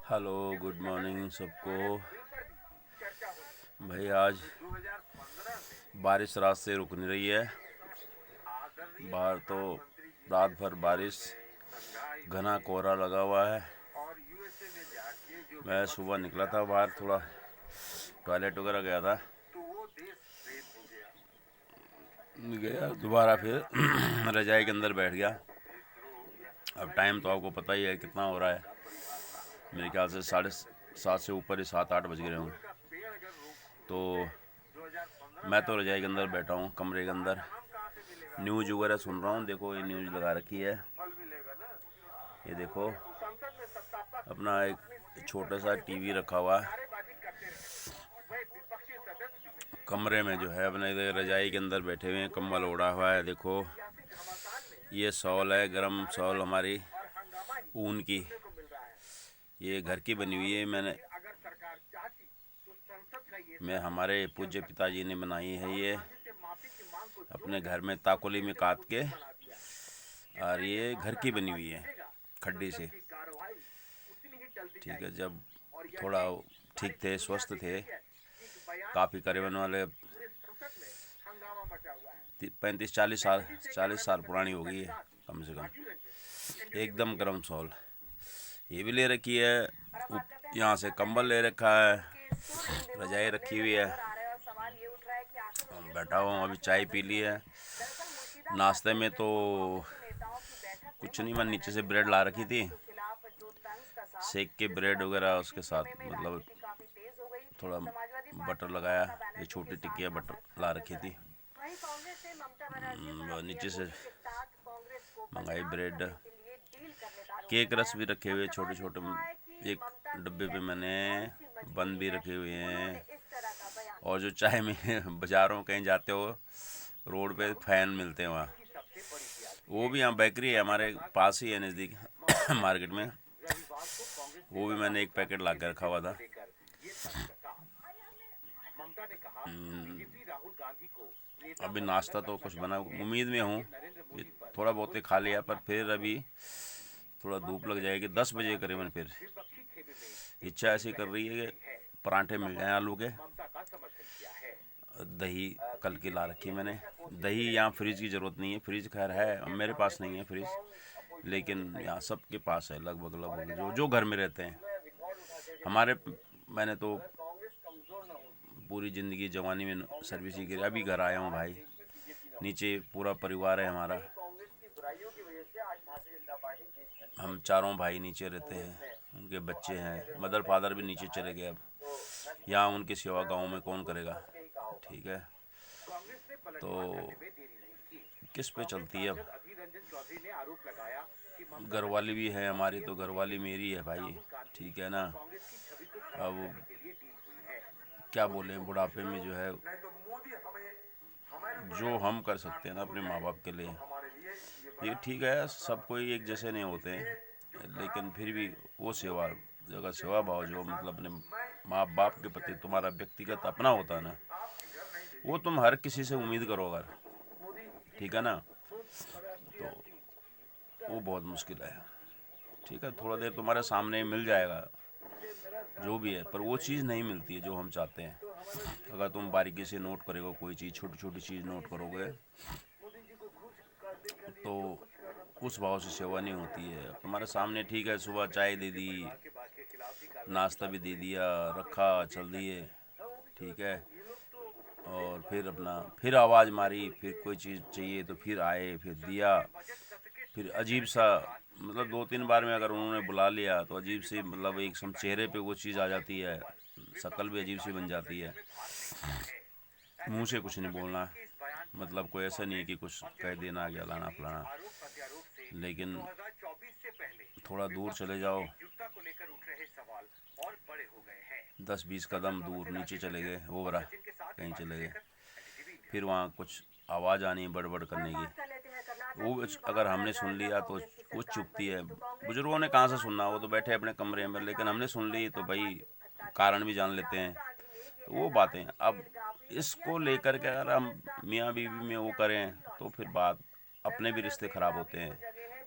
Hello, good morning सबको। भाई आज बारिश रात से रुक नहीं रही है। बाहर तो रात भर बारिश, घना कोहरा लगा हुआ है। मैं सुबह निकला था बाहर, थोड़ा टॉयलेट वगैरह गया था, गया दोबारा फिर रजाई के अंदर बैठ गया। अब टाइम तो आपको पता ही है कितना हो रहा है। मेरे ख्याल से 7:30 से ऊपर ही 7-8 बज गए होंगे। तो मैं तो रजाई के अंदर बैठा हूँ, कमरे के अंदर न्यूज़ वगैरह सुन रहा हूँ। देखो ये न्यूज़ लगा रखी है, ये देखो अपना एक छोटा सा टीवी रखा हुआ है कमरे में, जो है अपने रजाई के अंदर बैठे हुए हैं, कंबल ओढ़ा हुआ है। देखो ये शॉल है, गरम शॉल हमारी ऊन की, ये घर की बनी हुई है। मैं हमारे पूज्य पिताजी ने बनाई है ये अपने घर में ताकोली में काट के, और ये घर की बनी हुई है खड्डी से। ठीक है, जब थोड़ा ठीक थे, स्वस्थ थे, काफ़ी करीबन वाले 35-40 साल पुरानी हो गई है कम से कम। एकदम गर्म शॉल ये भी ले रखी है, यहाँ से कंबल ले रखा है, रजाई रखी हुई है। बैठा हूँ, अभी चाय पी ली है। नाश्ते में तो कुछ नहीं, मैं नीचे से ब्रेड ला रखी थी, सेक के ब्रेड वगैरह, उसके साथ मतलब थोड़ा बटर लगाया। ये छोटी टिक्कियाँ बटर ला रखी थी, नीचे से मंगाई ब्रेड। केक रस भी रखे हुए छोटे छोटे, एक डब्बे पे मैंने बंद भी रखे हुए हैं। और जो चाय में बाज़ारों कहीं जाते हो, रोड पे फैन मिलते हैं वहाँ, वो भी यहाँ बेकरी है हमारे पास ही है, नज़दीक मार्केट में। वो भी मैंने एक पैकेट ला कर रखा हुआ था। अभी नाश्ता तो कुछ बना, उम्मीद में हूँ कि थोड़ा बहुत ही खा लिया, पर फिर अभी थोड़ा धूप लग जाएगी 10 बजे करीबन। फिर इच्छा ऐसी कर रही है कि परांठे मिल जाएं आलू के। दही कल की ला रखी मैंने। दही यहाँ फ्रिज की ज़रूरत नहीं है, फ्रिज खैर है, मेरे पास नहीं है फ्रिज, लेकिन यहाँ सबके पास है लगभग लगभग, जो घर में रहते हैं हमारे। मैंने तो पूरी ज़िंदगी जवानी में सर्विस ही करी, अभी घर आया हूँ भाई। नीचे पूरा परिवार है हमारा, हम चारों भाई नीचे रहते हैं, उनके बच्चे हैं, मदर फादर भी नीचे चले गए। अब यहाँ उनकी सेवा गांव में कौन करेगा। ठीक है, तो किस पे चलती है अब। घरवाली भी है हमारी, तो घरवाली मेरी है भाई, ठीक है ना। अब क्या बोलें, बुढ़ापे में जो है, जो हम कर सकते हैं ना अपने माँ बाप के लिए, ये ठीक है। सब कोई एक जैसे नहीं होते हैं, लेकिन फिर भी वो सेवा, जगह सेवा भाव जो मतलब अपने माँ बाप के प्रति तुम्हारा व्यक्तिगत अपना होता है ना, वो तुम हर किसी से उम्मीद करो अगर, ठीक है ना, तो वो बहुत मुश्किल है। ठीक है, थोड़ा देर तुम्हारे सामने मिल जाएगा जो भी है, पर वो चीज़ नहीं मिलती है जो हम चाहते हैं। अगर तुम बारीकी से नोट करोगे कोई चीज़, छोटी छोटी चीज़ नोट करोगे, तो उस भाव से सेवा नहीं होती है। तुम्हारे सामने ठीक है, सुबह चाय दे दी, नाश्ता भी दे दिया, रखा, चल दिए, ठीक है, और फिर अपना फिर आवाज़ मारी, फिर कोई चीज़ चाहिए तो फिर आए, फिर दिया, फिर अजीब सा, मतलब 2-3 बार में अगर उन्होंने बुला लिया तो अजीब सी, मतलब एक सम चेहरे पे वो चीज़ आ जाती है, शक्ल भी अजीब सी बन जाती है। मुंह से कुछ नहीं बोलना, मतलब कोई ऐसा नहीं है कि कुछ कह देना गया लाना फलाना, लेकिन थोड़ा दूर चले जाओ, 10-20 कदम दूर नीचे चले गए, वो बरा कहीं चले गए, फिर वहाँ कुछ आवाज़ आनी है बड़बड़ करने की, वो अगर हमने सुन लिया तो वो चुपती है। बुजुर्गों ने कहाँ से सुनना, वो तो बैठे अपने कमरे में, लेकिन हमने सुन ली तो भाई कारण भी जान लेते हैं, तो वो बातें। अब इसको लेकर के अगर हम मियाँ बीवी में वो करें तो फिर बात, अपने भी रिश्ते ख़राब होते हैं,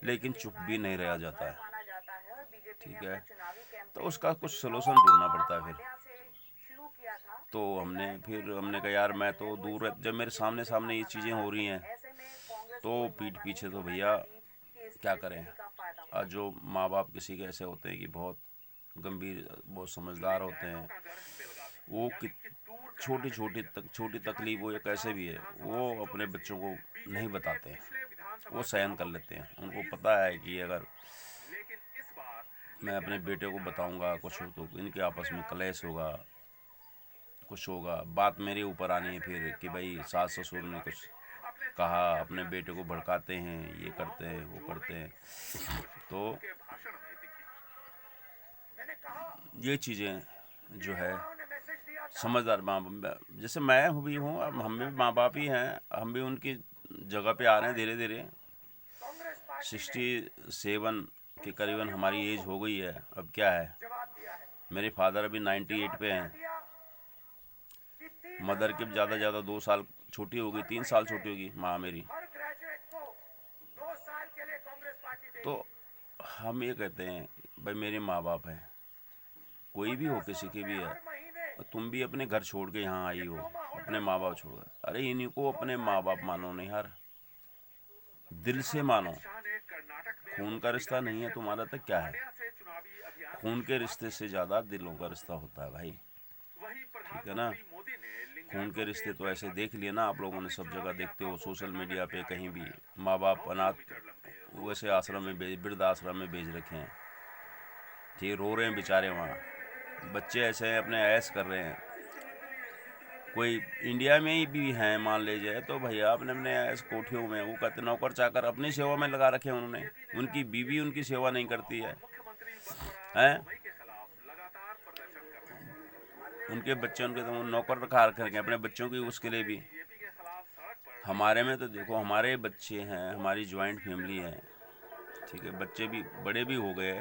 लेकिन चुप भी नहीं रहा जाता है। ठीक है, तो उसका कुछ सलूशन ढूंढना पड़ता है फिर। तो हमने कहा यार मैं तो दूर जब मेरे सामने सामने ये चीज़ें हो रही हैं तो पीठ पीछे तो भैया क्या करें। आज जो माँ बाप किसी के ऐसे होते हैं कि बहुत गंभीर, बहुत समझदार होते हैं, वो छोटी तकलीफ हो या कैसे भी है, वो अपने बच्चों को नहीं बताते हैं, वो सहन कर लेते हैं। उनको पता है कि अगर मैं अपने बेटे को बताऊंगा कुछ हो तो इनके आपस में कलेश होगा, कुछ होगा, बात मेरे ऊपर आनी है फिर कि भाई सास ससुर ने कुछ कहा, अपने बेटे को भड़काते हैं, ये करते हैं वो करते हैं। तो ये चीज़ें जो है समझदार माँ बाप, जैसे मैं भी हूँ, अब हम भी माँ बाप ही हैं, हम भी उनकी जगह पे आ रहे हैं धीरे धीरे। 67 के करीबन हमारी एज हो गई है। अब क्या है, मेरे फादर अभी 98 पे हैं, मदर के ज़्यादा ज़्यादा 2 साल छोटी होगी, 3 साल छोटी होगी माँ मेरी। तो हम ये कहते हैं भाई मेरे माँ बाप हैं, कोई भी हो, किसी के भी है, तुम भी अपने घर छोड़ के यहाँ आई हो, अपने माँ बाप छोड़ कर, अरे इन्हीं को अपने माँ बाप मानो नहीं यार, दिल से मानो। खून का रिश्ता नहीं है तुम्हारा तो क्या है, खून के रिश्ते से ज़्यादा दिलों का रिश्ता होता है भाई, ठीक है ना। खून के रिश्ते तो ऐसे देख लिए ना आप लोगों ने, सब जगह देखते हो, सोशल मीडिया पे कहीं भी माँ बाप अनाथ वैसे आश्रम में वृद्ध आश्रम में भेज रखे हैं, ठीक, रो रहे हैं बेचारे वहाँ, बच्चे ऐसे हैं अपने ऐश कर रहे हैं। कोई इंडिया में ही भी हैं मान लीजिए, तो भैया अपने अपने ऐश कोठियों में, वो कहते नौकर चाकर अपनी सेवा में लगा रखे हैं उन्होंने, उनकी बीवी उनकी सेवा नहीं करती है, हैं उनके बच्चे, उनके तो नौकर रखा रखे हैं अपने बच्चों की, उसके लिए भी। हमारे में तो देखो, हमारे बच्चे हैं, हमारी जॉइंट फैमिली है, ठीक है, बच्चे भी बड़े भी हो गए,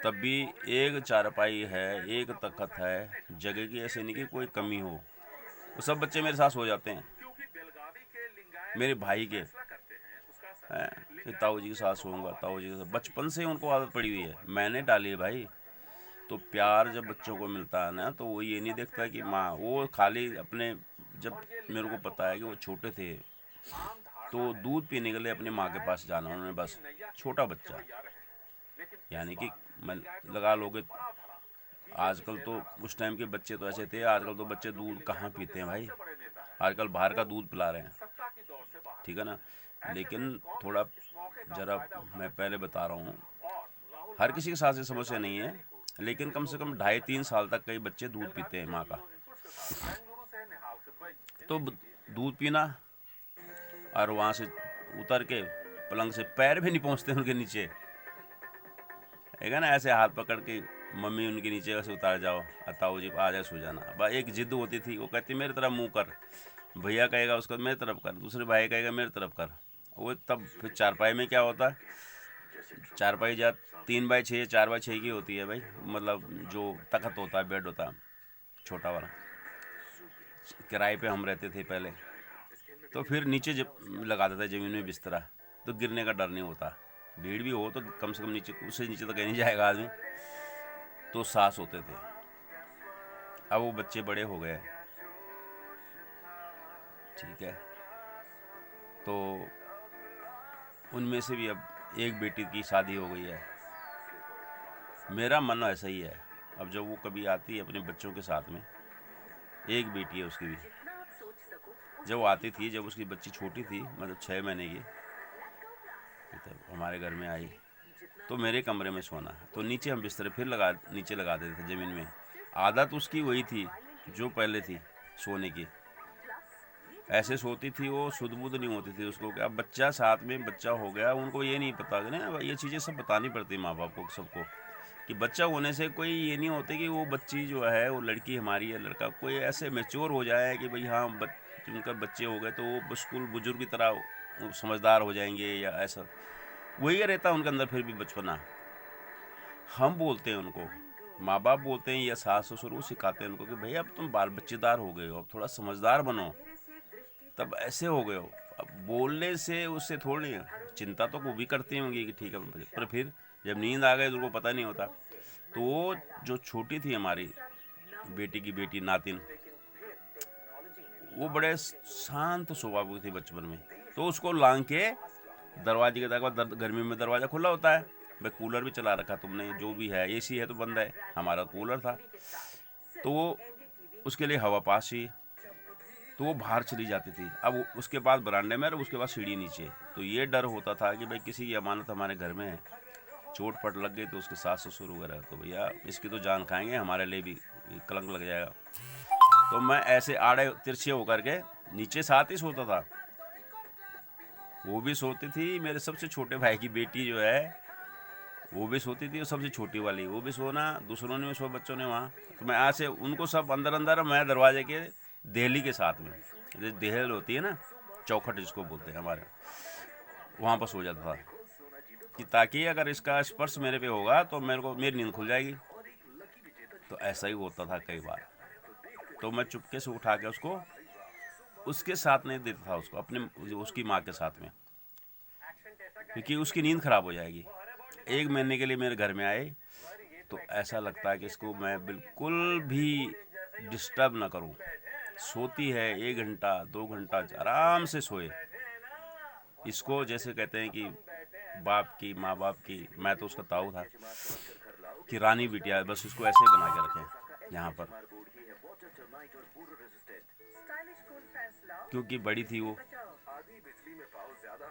तब भी एक चारपाई है, एक तख्त है, जगह की ऐसे नहीं कि कोई कमी हो। वो सब बच्चे मेरे साथ सो जाते हैं, मेरे भाई के हैं, फिर ताऊ जी के साथ सोऊंगा, ताऊ जी के साथ, बचपन से उनको आदत पड़ी हुई है, मैंने डाली है भाई। तो प्यार जब बच्चों को मिलता है ना, तो वो ये नहीं देखता कि माँ, वो खाली अपने, जब मेरे को पता है कि वो छोटे थे तो दूध पीने के लिए अपनी माँ के पास जाना उन्होंने, बस छोटा बच्चा, यानी कि मैं लगा लोगे, आजकल तो उस टाइम के बच्चे तो ऐसे थे, आजकल तो बच्चे दूध कहाँ पीते हैं भाई, आजकल बाहर का दूध पिला रहे हैं, ठीक है ना। लेकिन थोड़ा जरा मैं पहले बता रहा हूँ, हर किसी के साथ ये समस्या नहीं है, लेकिन कम से कम 2.5-3 साल तक कई बच्चे दूध पीते हैं माँ का। तो दूध पीना और वहाँ से उतर के पलंग से पैर भी नहीं पहुँचते उनके नीचे, है ना, ऐसे हाथ पकड़ के मम्मी उनके नीचे से उतार जाओ, ताऊ जी आ जाए, सो जाना। बस एक जिद होती थी, वो कहती मेरी तरफ मुँह कर, भैया कहेगा उसको मेरी तरफ कर, दूसरे भाई कहेगा मेरी तरफ कर, वो तब फिर चारपाई में क्या होता है, चारपाई 3x6 4x6 की होती है भाई, मतलब जो तख्त होता है, बेड होता है छोटा वाला, किराए पे हम रहते थे पहले, तो फिर नीचे जब लगा देता है ज़मीन में बिस्तरा, तो गिरने का डर नहीं होता, भीड़ भी हो तो कम से कम नीचे, उससे नीचे तो कहीं नहीं जाएगा आदमी, तो सास होते थे। अब वो बच्चे बड़े हो गए, ठीक है, तो उनमें से भी अब एक बेटी की शादी हो गई है। मेरा मन ऐसा ही है, अब जब वो कभी आती है अपने बच्चों के साथ में, एक बेटी है उसकी भी, जब वो आती थी, जब उसकी बच्ची छोटी थी, मतलब 6 महीने की, तो हमारे घर में आई तो मेरे कमरे में सोना, तो नीचे हम बिस्तर फिर नीचे लगा देते थे ज़मीन में। आदत उसकी वही थी जो पहले थी सोने की, ऐसे सोती थी वो, सुध बुध नहीं होती थी उसको। क्या बच्चा साथ में बच्चा हो गया, उनको ये नहीं पता ना, ये चीज़ें सब बतानी पड़ती माँ बाप को सबको, कि बच्चा होने से कोई ये नहीं होते कि वो बच्ची जो है वो लड़की हमारी है, लड़का कोई ऐसे मैच्योर हो जाए कि भाई हाँ उनका बच्चे हो गए तो वो बिल्कुल बुजुर्ग की तरह समझदार हो जाएंगे, या ऐसा वही रहता है उनके अंदर फिर भी बचपना। हम बोलते हैं उनको, माँ बाप बोलते हैं या सास ससुर, वो सिखाते हैं उनको कि भैया अब तुम बाल बच्चेदार हो गए हो, अब थोड़ा समझदार बनो, तब ऐसे हो गए हो। अब बोलने से उससे थोड़ी चिंता तो वो भी करती होंगी कि ठीक है, पर फिर जब नींद आ गई तो उनको पता नहीं होता। तो वो जो छोटी थी हमारी बेटी की बेटी नातिन, वो बड़े शांत स्वभाव की थी बचपन में। तो उसको लांग के दरवाजे के तक, गर्मी में दरवाज़ा खुला होता है, भाई कूलर भी चला रखा तुमने, जो भी है, एसी है तो बंद है, हमारा कूलर था, तो वो उसके लिए हवा पास चाहिए, तो वो बाहर चली जाती थी। अब उसके बाद बरामदे में और उसके बाद सीढ़ी नीचे। तो ये डर होता था कि भाई किसी की अमानत हमारे घर में है, चोट पट लग गई तो उसके सास ससुर वगैरह, तो भैया इसकी तो जान खाएंगे, हमारे लिए भी कलंक लग जाएगा। तो मैं ऐसे आड़े तिरछे होकर के नीचे साथ ही सोता था। वो भी सोती थी, मेरे सबसे छोटे भाई की बेटी जो है वो भी सोती थी, और सबसे छोटी वाली वो भी सोना, दूसरों ने भी सो, बच्चों ने वहाँ। तो मैं ऐसे उनको सब अंदर अंदर, मैं दरवाजे के देहली के साथ में, जैसे देहल होती है ना, चौखट जिसको बोलते हैं हमारे, वहाँ पर सो जाता था, कि ताकि अगर इसका स्पर्श मेरे पे होगा तो मेरे को मेरी नींद खुल जाएगी। तो ऐसा ही होता था कई बार। तो मैं चुपके से उठा के उसको उसके साथ नहीं देता था, उसको अपने उसकी माँ के साथ में, क्योंकि उसकी नींद खराब हो जाएगी। 1 महीने के लिए मेरे घर में आए तो ऐसा लगता है कि इसको मैं बिल्कुल भी डिस्टर्ब ना करूं। सोती है 1 घंटा 2 घंटा आराम से सोए। इसको जैसे कहते हैं कि बाप की, माँ बाप की, मैं तो उसका ताऊ था कि रानी बिटिया, बस इसको ऐसे ही बना के रखें यहाँ पर, क्योंकि बड़ी थी वो,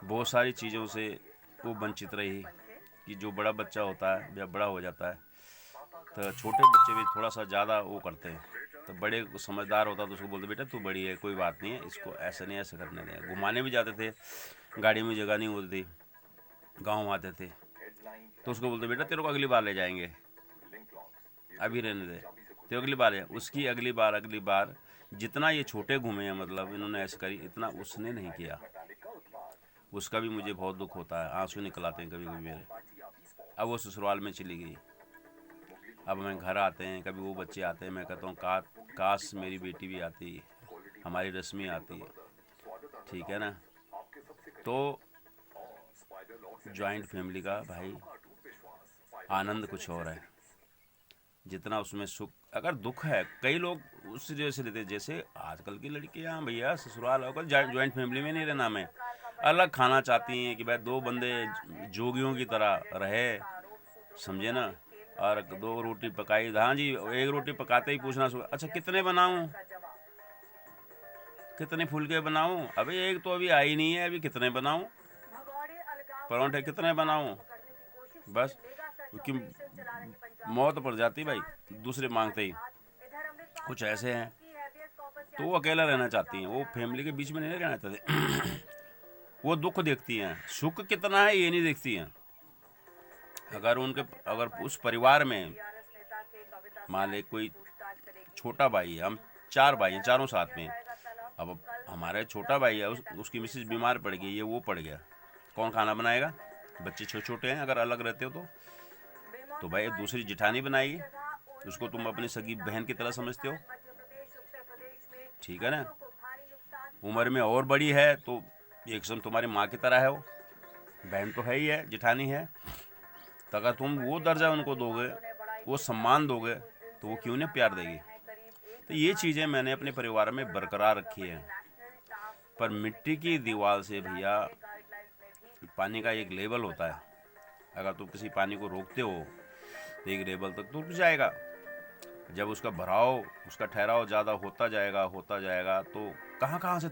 बहुत सारी चीज़ों से वो वंचित रही। कि जो बड़ा बच्चा होता है या बड़ा हो जाता है तो छोटे बच्चे भी थोड़ा सा ज़्यादा वो करते हैं, तो बड़े समझदार होता तो उसको बोलते बेटा तू बड़ी है, कोई बात नहीं है, इसको ऐसे नहीं ऐसे करने दें। घुमाने भी जाते थे, गाड़ी में जगह नहीं होती थी, गाँव आते थे तो उसको बोलते बेटा तेरे को अगली बार ले जाएंगे, अभी रहने दे, तो अगली बार है। उसकी अगली बार जितना ये छोटे घूमे हैं, मतलब इन्होंने ऐसे करी, इतना उसने नहीं किया। उसका भी मुझे बहुत दुख होता है, आंसू निकल आते हैं कभी कभी मेरे। अब वो ससुराल में चली गई, अब मैं घर आते हैं, कभी वो बच्चे आते हैं, मैं कहता हूँ काश मेरी बेटी भी आती, हमारी रश्मि आती है, ठीक है ना। तो जॉइंट फैमिली का भाई आनंद कुछ और है, जितना उसमें सुख, अगर दुख है, कई लोग उस जैसे लेते, जैसे आजकल की लड़कियां भैया ससुराल होकर जॉइंट फैमिली में नहीं रहना, मैं अलग खाना चाहती हैं कि भाई 2 बंदे जोगियों की तरह रहे, समझे ना। और 2 रोटी पकाई, हाँ जी, 1 रोटी पकाते ही पूछना अच्छा कितने बनाऊं, कितने फुलके बनाऊं, अभी एक तो अभी आई नहीं है, अभी कितने बनाऊं, परोंठे कितने बनाऊं, बस क्योंकि मौत पड़ जाती भाई दूसरे मांगते ही। कुछ ऐसे हैं तो वो अकेला रहना चाहती हैं, वो फैमिली के बीच में नहीं रहना चाहते। वो दुख देखती हैं, सुख कितना है ये नहीं देखती हैं। अगर उस परिवार में मान ले कोई छोटा भाई है, हम 4 भाई हैं, चारों साथ में, अब हमारा छोटा भाई है, उसकी मिसेज बीमार पड़ गई, ये वो पड़ गया, कौन खाना बनाएगा, बच्चे छोटे छोटे हैं, अगर अलग रहते हो तो भाई दूसरी जिठानी बनाएगी, उसको तुम अपनी सगी बहन की तरह समझते हो, ठीक है ना। उम्र में और बड़ी है तो एक किस्म तुम्हारी माँ की तरह है, वो बहन तो है ही है, जिठानी है, तो अगर तुम वो दर्जा उनको दोगे, वो सम्मान दोगे, तो वो क्यों नहीं प्यार देगी। तो ये चीज़ें मैंने अपने परिवार में बरकरार रखी है। पर मिट्टी की दीवार से भैया पानी का एक लेवल होता है, अगर तुम किसी पानी को रोकते हो तो एक लेवल तक तो रुक जाएगा, जब उसका भराव, उसका ठहराव ज़्यादा होता जाएगा तो कहाँ से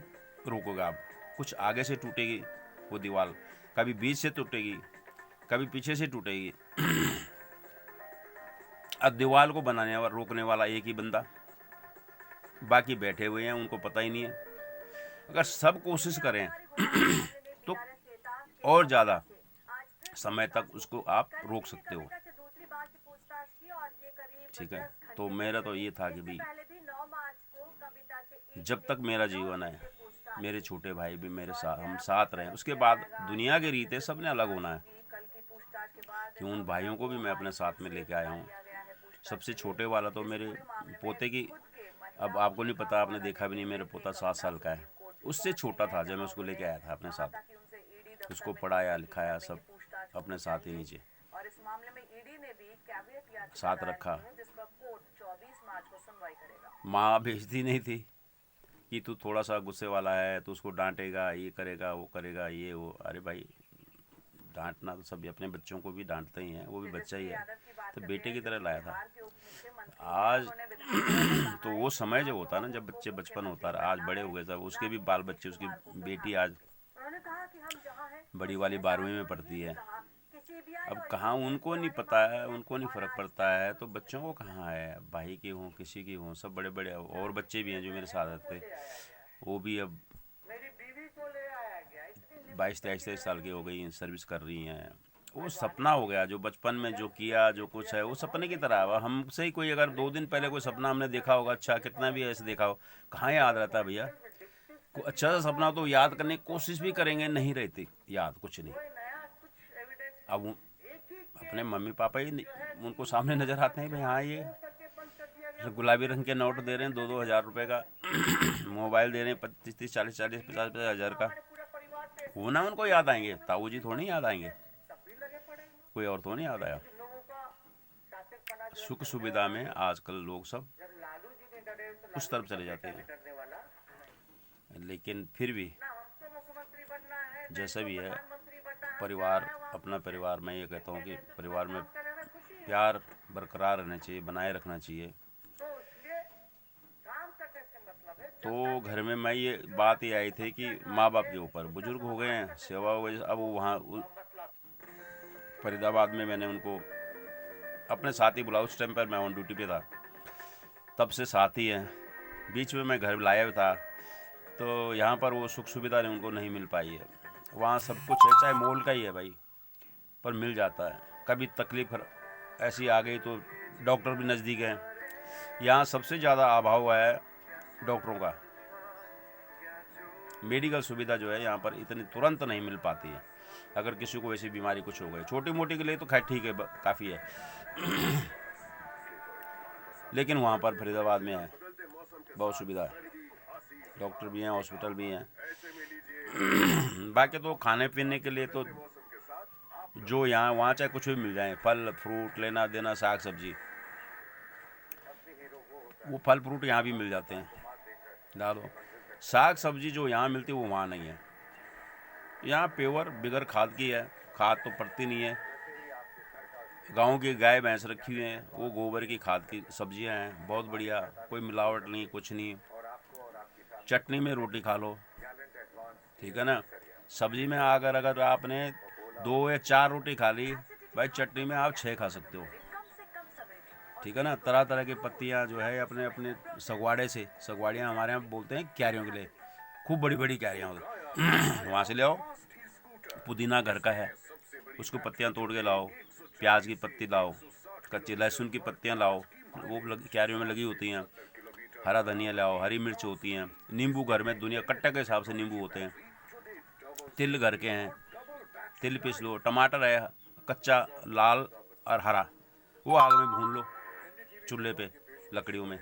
रोकोगे आप। कुछ आगे से टूटेगी वो दीवार, कभी बीच से टूटेगी, कभी पीछे से टूटेगी। अब दीवार को बनाने वाला, रोकने वाला एक ही बंदा, बाकी बैठे हुए हैं, उनको पता ही नहीं है। अगर सब कोशिश करें तो और ज़्यादा समय तक उसको आप रोक सकते हो, ठीक है। तो मेरा तो ये था कि भाई जब तक मेरा जीवन है, मेरे छोटे भाई भी मेरे साथ, हम साथ रहें। उसके बाद दुनिया की रीतें सब ने अलग होना है, कि उन भाइयों को भी मैं अपने साथ में लेके आया हूँ। सबसे छोटे वाला तो मेरे पोते की, अब आपको नहीं पता, आपने देखा भी नहीं, मेरे पोता 7 साल का है, उससे छोटा था जब मैं उसको लेके आया था अपने साथ, उसको पढ़ाया लिखाया सब अपने साथ ही नीचे। मामले में ईडी ने भी कैविएट याचिका साथ दायर रखा। की है, जिस पर कोर्ट 24 मार्च को सुनवाई करेगा। माँ भेजती नहीं थी कि तू थोड़ा सा गुस्से वाला है, तो उसको डांटेगा, ये करेगा, वो करेगा, ये वो। अरे भाई, डांटना तो सभी अपने बच्चों को भी डांटते ही हैं, वो भी बच्चा ही है, तो बेटे की तरह लाया था। आज तो वो समय जो होता है ना, जब बच्चे बचपन होता है, आज बड़े हो गए सब, उसके भी बाल बच्चे, उसकी बेटी आज बड़ी वाली 12वीं में पढ़ती है। अब कहाँ उनको नहीं पता है, उनको नहीं फ़र्क पड़ता है, तो बच्चों को कहाँ है, भाई की हों किसी की हों, सब बड़े बड़े। और बच्चे भी हैं जो मेरे साथ थे, वो भी अब 22-23 साल की हो गई, सर्विस कर रही हैं। वो सपना हो गया, जो बचपन में जो किया, जो कुछ है, वो सपने की तरह है। हमसे ही कोई अगर 2 दिन पहले कोई सपना हमने देखा होगा, अच्छा कितना भी ऐसे देखा हो, कहाँ याद रहता है भैया। अच्छा सा सपना तो याद करने की कोशिश भी करेंगे, नहीं रहती याद, कुछ नहीं। अब अपने मम्मी पापा ही उनको सामने नज़र आते हैं भाई, हाँ ये गुलाबी रंग के नोट दे रहे हैं 2-2 हज़ार रुपये का, मोबाइल दे रहे हैं 30-30, 40-40, 50-50 हज़ार का, वो ना उनको याद आएंगे। ताऊ जी थोड़ी याद आएंगे, कोई और तो नहीं याद आया। सुख सुविधा में आजकल लोग सब उस तरफ चले जाते हैं, लेकिन फिर भी जैसा भी है, परिवार अपना परिवार, मैं ये कहता हूँ कि परिवार में प्यार बरकरार रहना चाहिए, बनाए रखना चाहिए। तो घर में मैं ये बात ही आई थी कि माँ बाप के ऊपर, बुजुर्ग हो गए हैं, सेवा हो गई। अब वहाँ फरीदाबाद में मैंने उनको अपने साथ ही बुलाया, उस टाइम पर मैं ऑन ड्यूटी पे था, तब से साथ ही हैं। बीच में मैं घर लाया था, तो यहाँ पर वो सुख सुविधा नहीं उनको नहीं मिल पाई है। वहाँ सब कुछ है, चाहे मोल का ही है भाई, पर मिल जाता है। कभी तकलीफ ऐसी आ गई तो डॉक्टर भी नज़दीक हैं। यहाँ सबसे ज़्यादा अभाव है डॉक्टरों का। मेडिकल सुविधा जो है यहाँ पर इतनी तुरंत नहीं मिल पाती है। अगर किसी को ऐसी बीमारी कुछ हो गई छोटी मोटी के लिए तो खैर ठीक है, काफ़ी है। लेकिन वहाँ पर फरीदाबाद में है, बहुत सुविधा है, डॉक्टर भी हैं, हॉस्पिटल भी हैं। बाकी तो खाने पीने के लिए तो जो यहाँ वहाँ चाहे कुछ भी मिल जाए, फल फ्रूट लेना देना, साग सब्जी, वो फल फ्रूट यहाँ भी मिल जाते हैं। डालो साग सब्जी जो यहाँ मिलती है वो वहाँ नहीं है। यहाँ प्योर बिगर खाद की है, खाद तो पड़ती नहीं है। गांव की गाय भैंस रखी हुई हैं, वो गोबर की खाद की सब्जियां हैं, बहुत बढ़िया, कोई मिलावट नहीं, कुछ नहीं। चटनी में रोटी खा लो, ठीक है ना। सब्जी में अगर आपने 2 या 4 रोटी खा ली भाई, चटनी में आप 6 खा सकते हो, ठीक है ना। तरह तरह की पत्तियां जो है अपने अपने सगवाड़े से, सगवाड़ियाँ हमारे यहाँ बोलते हैं क्यारियों के लिए, खूब बड़ी बड़ी क्यारियाँ वहाँ से ले आओ। पुदीना घर का है, उसको पत्तियाँ तोड़ के लाओ, प्याज की पत्ती लाओ, कच्ची लहसुन की पत्तियाँ लाओ, वो क्यारियों में लगी होती हैं। हरा धनिया लाओ, हरी मिर्च होती हैं, नींबू घर में दुनिया कट्टे के हिसाब से नींबू होते हैं, तिल घर के हैं, तिल पीस लो, टमाटर है कच्चा लाल और हरा, वो आग में भून लो चूल्हे पे लकड़ियों में,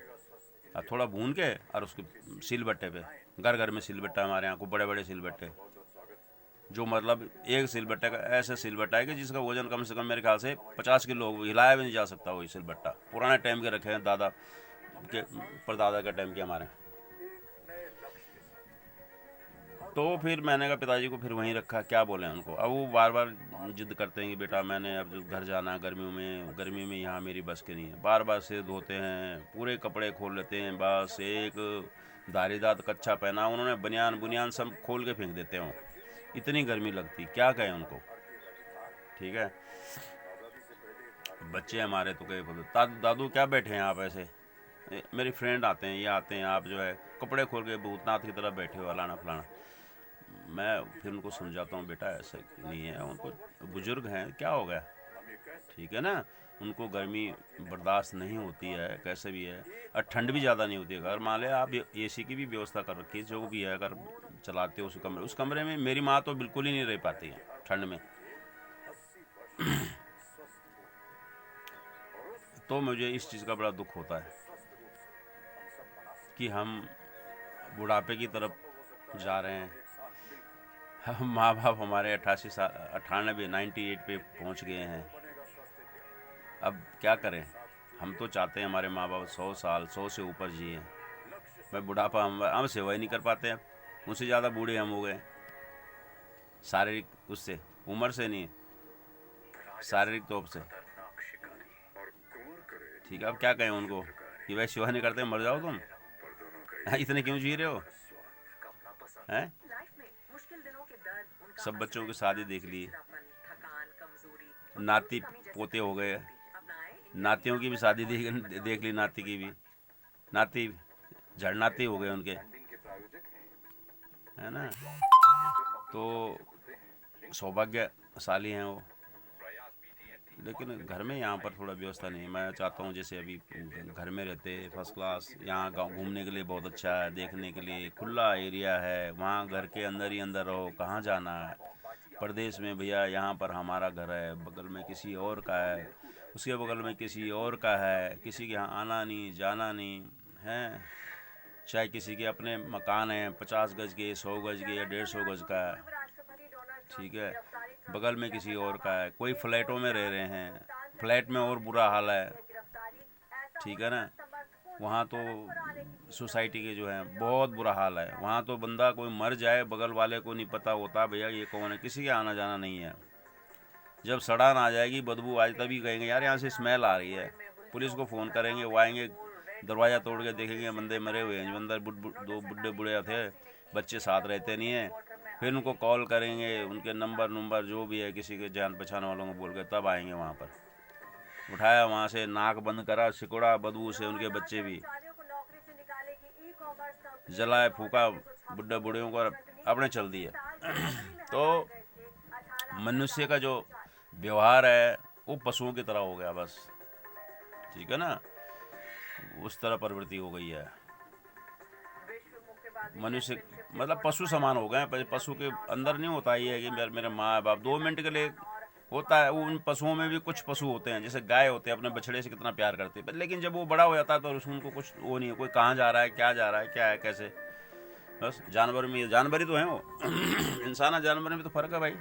और थोड़ा भून के और उसके सिलबट्टे पे, घर घर में सिलबट्टा हमारे यहाँ को, बड़े बड़े सिलबट्टे, जो मतलब एक सिलबट्टे का ऐसे सिलबट्टा है कि जिसका वजन कम से कम मेरे ख्याल से 50 किलो, हिलाया भी नहीं जा सकता वही सिलबट्टा। पुराने टाइम के रखे हैं, दादा के परदादा के टाइम के हमारे। तो फिर मैंने कहा पिताजी को, फिर वहीं रखा, क्या बोले उनको। अब वो बार बार जिद करते हैं कि बेटा मैंने अब घर जाना है, गर्मी में यहाँ मेरी बस के नहीं है। बार बार सिर धोते हैं, पूरे कपड़े खोल लेते हैं, बस एक धारीदार कच्छा पहना उन्होंने, बुनियान सब खोल के फेंक देते हैं। इतनी गर्मी लगती, क्या कहें उनको, ठीक है। बच्चे हमारे तो कहे दादू क्या बैठे हैं आप ऐसे, मेरी फ्रेंड आते हैं, ये आते हैं, आप जो है कपड़े खोल के भूतनाथ की तरह बैठे हो, फलाना फलाना। मैं फिर उनको समझाता हूँ, बेटा ऐसा नहीं है, उनको बुजुर्ग हैं, क्या हो गया, ठीक है ना। उनको गर्मी बर्दाश्त नहीं होती है, कैसे भी है, और ठंड भी ज़्यादा नहीं होती है। अगर मान ले आप एसी की भी व्यवस्था कर रखी है, जो भी है, अगर चलाते हो उस कमरे में, मेरी माँ तो बिल्कुल ही नहीं रह पाती है ठंड में। तो मुझे इस चीज़ का बड़ा दुख होता है कि हम बुढ़ापे की तरफ जा रहे हैं। हम माँ बाप हमारे 88 साल 98 पे पहुँच गए हैं, अब क्या करें, हम तो चाहते हैं हमारे माँ बाप 100 साल 100 से ऊपर जिए। मैं बुढ़ापा हम सेवा ही नहीं कर पाते हैं, मुझसे ज़्यादा बूढ़े हम हो गए शारीरिक उससे, उम्र से नहीं, शारीरिक तौर से। ठीक है, अब क्या कहें उनको कि भाई सेवा नहीं करते मर जाओ तुम। इतने क्यों जी रहे हो हैं? लाइफ में मुश्किल दिनों के दर्द, उनका सब बच्चों की हंसना, शादी देख ली, चिड़चिड़ापन, थकान, कमजोरी और नाती कमी जैसे पोते हो गए, अपनाएं इंडिया नातियों की भी शादी देख ली, नाती की भी, नाती झड़नाती हो गए उनके, है ना। तो सौभाग्यशाली हैं वो, लेकिन घर में यहाँ पर थोड़ा व्यवस्था नहीं है। मैं चाहता हूँ जैसे अभी घर में रहते फर्स्ट क्लास, यहाँ गाँव घूमने के लिए बहुत अच्छा है, देखने के लिए खुला एरिया है, वहाँ घर के अंदर ही अंदर रहो, कहाँ जाना है। प्रदेश में भैया यहाँ पर हमारा घर है, बगल में किसी और का है, उसके बगल में किसी और का है, किसी के यहाँ आना नहीं जाना नहीं है। चाहे किसी के अपने मकान हैं 50 गज के, 100 गज के या 150 गज का है, राष्ट्रपति डोनाल्ड ट्रंप ठीक है, गिरफ्तारी बगल में किसी और का है, कोई फ्लैटों में रह रहे हैं, फ्लैट में और बुरा हाल है, गिरफ्तारी ऐसा ठीक है ना। समर्थकों वहाँ तो सोसाइटी के जो हैं बहुत बुरा हाल है, वहाँ तो बंदा कोई मर जाए बगल वाले को नहीं पता होता भैया ये कौन है, किसी के आना जाना नहीं है। जब सड़ान आ जाएगी, बदबू आज तभी कहेंगे यार यहाँ से स्मेल आ रही है, पुलिस को फ़ोन करेंगे, वो आएंगे, दरवाज़ा तोड़ के देखेंगे बंदे मरे हुए हैं, अंदर दो बुढ़े बुढ़े थे, बच्चे साथ रहते नहीं हैं। फिर उनको कॉल करेंगे, उनके नंबर जो भी है किसी के जान पहचान वालों को बोल के तब आएंगे वहाँ पर। उठाया वहाँ से, नाक बंद करा, सिकुड़ा बदबू से उनके बच्चे भी, को नौकरी से निकालेगी ई-कॉमर्स कंपनी जलाए फूका बुढ़े बूढ़ियों को, अपने चल दिए। तो मनुष्य का जो व्यवहार है वो पशुओं की तरह हो गया बस, ठीक है ना, उस तरह प्रवृत्ति हो गई है। मनुष्य मतलब पशु समान हो गए हैं, पशु के अंदर नहीं होता ये है कि मेरे माँ बाप 2 मिनट के लिए होता है। उन पशुओं में भी कुछ पशु होते हैं, जैसे गाय होते हैं, अपने बछड़े से कितना प्यार करते हैं, लेकिन जब वो बड़ा हो जाता है तो उनको कुछ वो नहीं है, कोई कहाँ जा रहा है, क्या जा रहा है, क्या है, कैसे। बस जानवर में जानवर ही तो हैं वो। इंसान और जानवर में तो फर्क है भाई।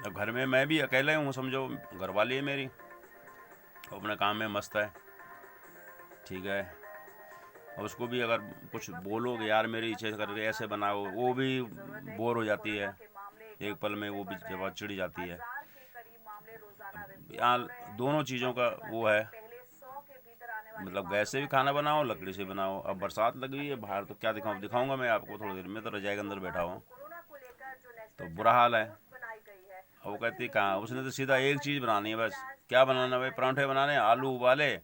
अब घर में मैं भी अकेला हूँ, समझो, घर वाली है मेरी, अपने काम में मस्त है, ठीक है। और उसको भी अगर कुछ बोलोगे यार मेरी इच्छा करके ऐसे बनाओ, वो भी बोर हो जाती है एक पल में, वो भी जब चिढ़ जाती है। यहाँ दोनों चीज़ों का वो है, मतलब गैस से भी खाना बनाओ, लकड़ी से बनाओ। अब बरसात लग गई है बाहर, तो क्या दिखाऊंगा मैं आपको थोड़ी देर में, तो रजाई के अंदर बैठा हूँ, तो बुरा हाल है। वो कहती कहाँ, उसने तो सीधा एक चीज़ बनानी है बस, क्या बनाना भाई, परांठे बनाने, आलू उबाले,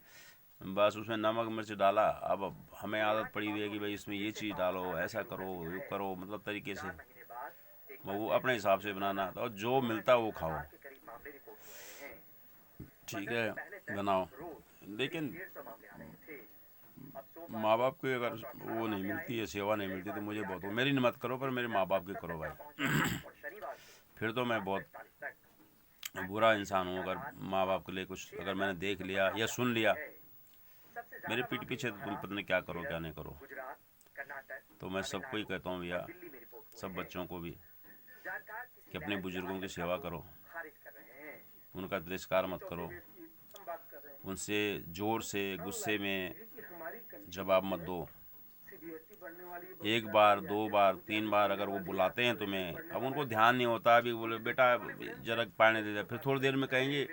बस उसमें नमक मिर्च डाला। अब हमें आदत पड़ी हुई है कि भाई इसमें ये चीज़ डालो, ऐसा करो, ये करो, मतलब तरीके से वो अपने हिसाब से बनाना, और जो मिलता है वो खाओ, ठीक है, बनाओ। लेकिन माँ बाप की अगर वो नहीं मिलती है, सेवा नहीं मिलती, तो मुझे बहुत, मेरी न मत करो पर मेरे माँ बाप की करो भाई। फिर तो मैं बहुत बुरा इंसान हूँ अगर माँ बाप के लिए कुछ अगर मैंने देख लिया या सुन लिया, मेरे पीठ पीछे तो तुम पता नहीं क्या करो क्या नहीं करो। तो मैं सबको ही कहता हूँ भैया, सब बच्चों को भी, कि अपने बुजुर्गों की सेवा करो, उनका तिरस्कार मत करो, उनसे जोर से गुस्से में जवाब मत दो। एक बार 2 बार 3 बार अगर वो बुलाते हैं तुम्हें, अब उनको ध्यान नहीं होता, अभी बोले बेटा जरा पानी दे दे, फिर थोड़ी देर में कहेंगे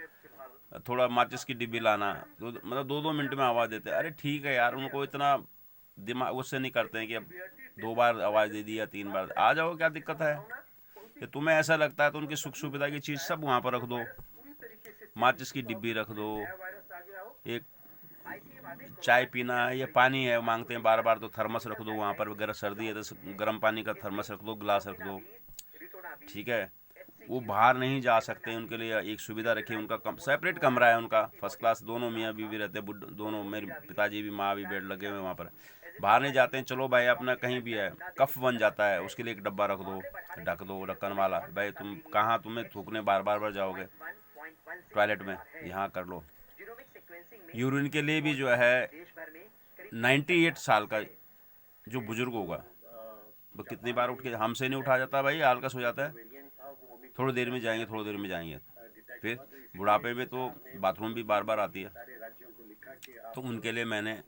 थोड़ा माचिस की डिब्बी लाना, तो मतलब 2-2 मिनट में आवाज़ देते हैं। अरे ठीक है यार, उनको इतना दिमाग उससे नहीं करते हैं कि अब 2 बार आवाज़ दे दी या 3 बार, आ जाओ क्या दिक्कत है। कि तुम्हें ऐसा लगता है तो उनकी सुख सुविधा की चीज़ सब वहाँ पर रख दो, माचिस की डिब्बी रख दो, एक चाय पीना है या पानी है मांगते हैं बार बार, तो थर्मस रख दो वहाँ पर, अगर सर्दी है तो गर्म पानी का थर्मस रख दो, गिलास रख दो, ठीक है। वो बाहर नहीं जा सकते, उनके लिए एक सुविधा रखी, उनका सेपरेट कमरा है उनका, फर्स्ट क्लास, दोनों मियाँ बीवी रहते हैं, दोनों मेरे पिताजी भी माँ भी, बेड लगे हुए वहाँ पर, बाहर नहीं जाते हैं। चलो भाई अपना कहीं भी है, कफ बन जाता है, उसके लिए एक डब्बा रख दो, ढक दो ढक्कन वाला, भाई तुम कहाँ, तुम्हें थूकने बार जाओगे टॉयलेट में, यहाँ कर लो। यूरिन के लिए भी जो है 98 साल का जो बुजुर्ग होगा, वो कितनी बार उठ के, हमसे नहीं उठा जाता भाई, आलकस हो जाता है, थोड़ी देर में जाएंगे, थोड़ी देर में जाएंगे। फिर बुढ़ापे में तो बाथरूम भी बार बार आती है, तो उनके लिए मैंने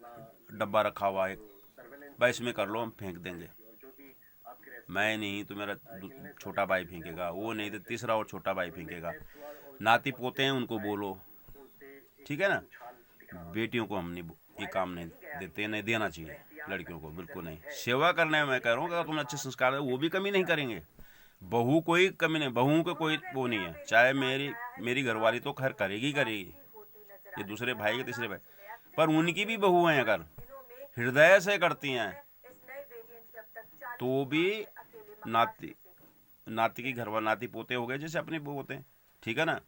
डब्बा रखा हुआ है, भाई इसमें कर लो, हम फेंक देंगे। मैं नहीं तो मेरा छोटा भाई फेंकेगा, वो नहीं तो तीसरा और छोटा भाई फेंकेगा। नाती पोते हैं उनको बोलो, ठीक है ना। बेटियों को हम नहीं ये काम नहीं देते, नहीं देना चाहिए लड़कियों को, बिल्कुल नहीं। सेवा करने में मैं कह रहा हूँ, अगर तुम अच्छे संस्कार है वो भी कमी नहीं करेंगे। बहू कोई कमी नहीं, बहुओं को कोई वो नहीं है। चाहे मेरी घरवाली तो खैर करेगी करेगी, ये दूसरे भाई के तीसरे भाई, पर उनकी भी बहू हैं, अगर हृदय से करती हैं तो भी नाती की घरवाली, नाती पोते हो गए जैसे अपने पोते हैं, ठीक है ना।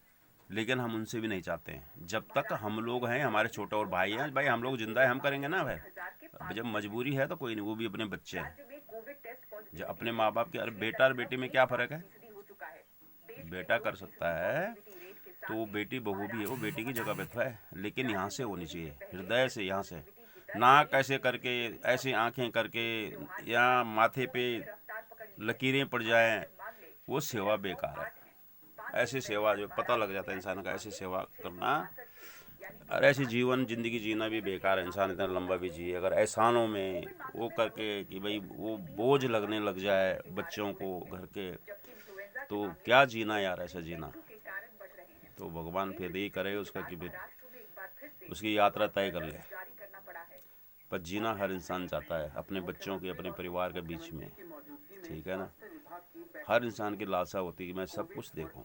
लेकिन हम उनसे भी नहीं चाहते हैं। जब तक हम लोग हैं, हमारे छोटे और भाई हैं, भाई हम लोग जिंदा है, हम करेंगे ना भाई। अब जब मजबूरी है तो कोई नहीं, वो भी अपने बच्चे हैं। जब अपने माँ बाप के, अरे बेटा और बेटी में क्या फ़र्क है? बेटा कर सकता है तो बेटी बहू भी है, वो बेटी की जगह पे तो है, लेकिन यहाँ से होनी चाहिए, हृदय से, यहाँ से ना कैसे करके, ऐसी आंखें करके या माथे पे लकीरें पड़ जाएं, वो सेवा बेकार है। ऐसी सेवा जो पता लग जाता है इंसान का, ऐसी सेवा करना और ऐसी जिंदगी जीना भी बेकार है। इंसान इतना लंबा भी जिए, अगर एहसानों में वो करके कि भाई वो बोझ लगने लग जाए बच्चों को घर के, तो क्या जीना यार, ऐसा जीना। तो भगवान फिर यही करे उसका कि फिर उसकी यात्रा तय कर ले। पर जीना हर इंसान चाहता है अपने बच्चों के, अपने परिवार के बीच में, ठीक है ना। हर इंसान की लालसा होती है कि मैं सब कुछ देखूं,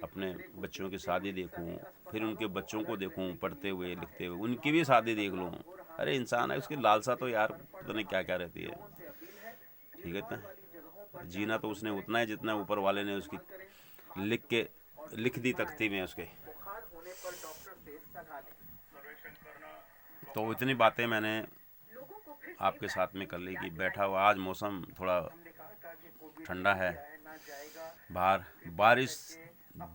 अपने बच्चों की शादी देखूं, फिर उनके बच्चों को देखूं पढ़ते हुए लिखते हुए, उनकी भी शादी देख लूं। अरे इंसान है, उसकी लालसा तो यार पता नहीं क्या क्या रहती है, ठीक है ना। जीना तो उसने उतना है जितना ऊपर वाले ने उसकी लिख दी तख्ती में उसके। तो इतनी बातें मैंने आपके साथ में कर ली कि बैठा हुआ, आज मौसम थोड़ा ठंडा है, बाहर बारिश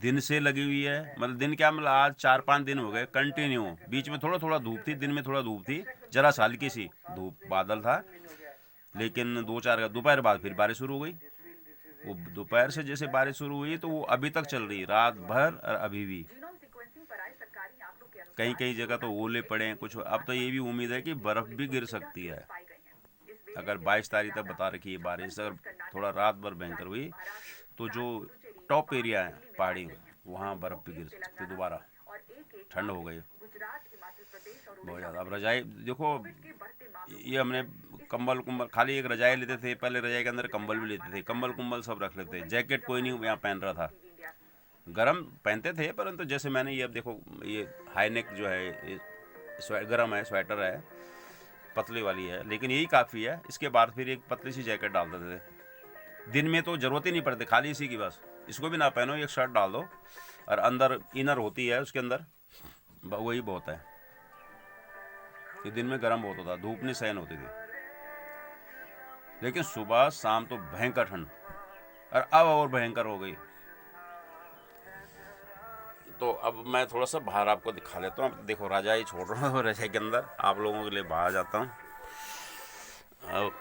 दिन से लगी हुई है, मतलब दिन क्या, मतलब आज 4-5 दिन हो गए कंटिन्यू। बीच में थोड़ा थोड़ा धूप थी, दिन में थोड़ा धूप थी, जरा सा हल्की सी धूप बादल था, लेकिन 2-4 दोपहर बाद फिर बारिश शुरू हो गई। वो दोपहर से जैसे बारिश शुरू हुई तो वो अभी तक चल रही, रात भर और अभी भी। कहीं कहीं जगह तो ओले पड़े हैं कुछ। अब तो ये भी उम्मीद है कि बर्फ़ भी गिर सकती है, अगर 22 तारीख तक बता रखी है बारिश, अगर थोड़ा रात भर भयंकर हुई तो जो टॉप एरिया है पहाड़ी, वहाँ बर्फ़ भी गिर सकती है दोबारा। ठंड हो गई बहुत ज़्यादा। अब रजाई देखो, ये हमने कंबल खाली एक रजाई लेते थे पहले, रजाई के अंदर कंबल भी लेते थे, कंबल सब रख लेते, जैकेट कोई नहीं यहाँ पहन रहा था, गरम पहनते थे। परंतु जैसे मैंने ये, अब देखो ये हाई नेक जो है, ये गरम है, स्वेटर है, पतली वाली है, लेकिन यही काफ़ी है। इसके बाद फिर एक पतली सी जैकेट डाल देते थे। दिन में तो ज़रूरत ही नहीं पड़ती, खाली इसी की बस, इसको भी ना पहनो, एक शर्ट डाल दो और अंदर इनर होती है उसके अंदर, वही बहुत है। कि दिन में गर्म बहुत होता, धूप नहीं सहन होती थी, लेकिन सुबह शाम तो भयंकर ठंड, और अब और भयंकर हो गई। तो अब मैं थोड़ा सा बाहर आपको दिखा लेता हूँ। अब देखो रजाई छोड़ रहा हूँ, रजाई के अंदर आप लोगों के लिए बाहर जाता हूँ। अब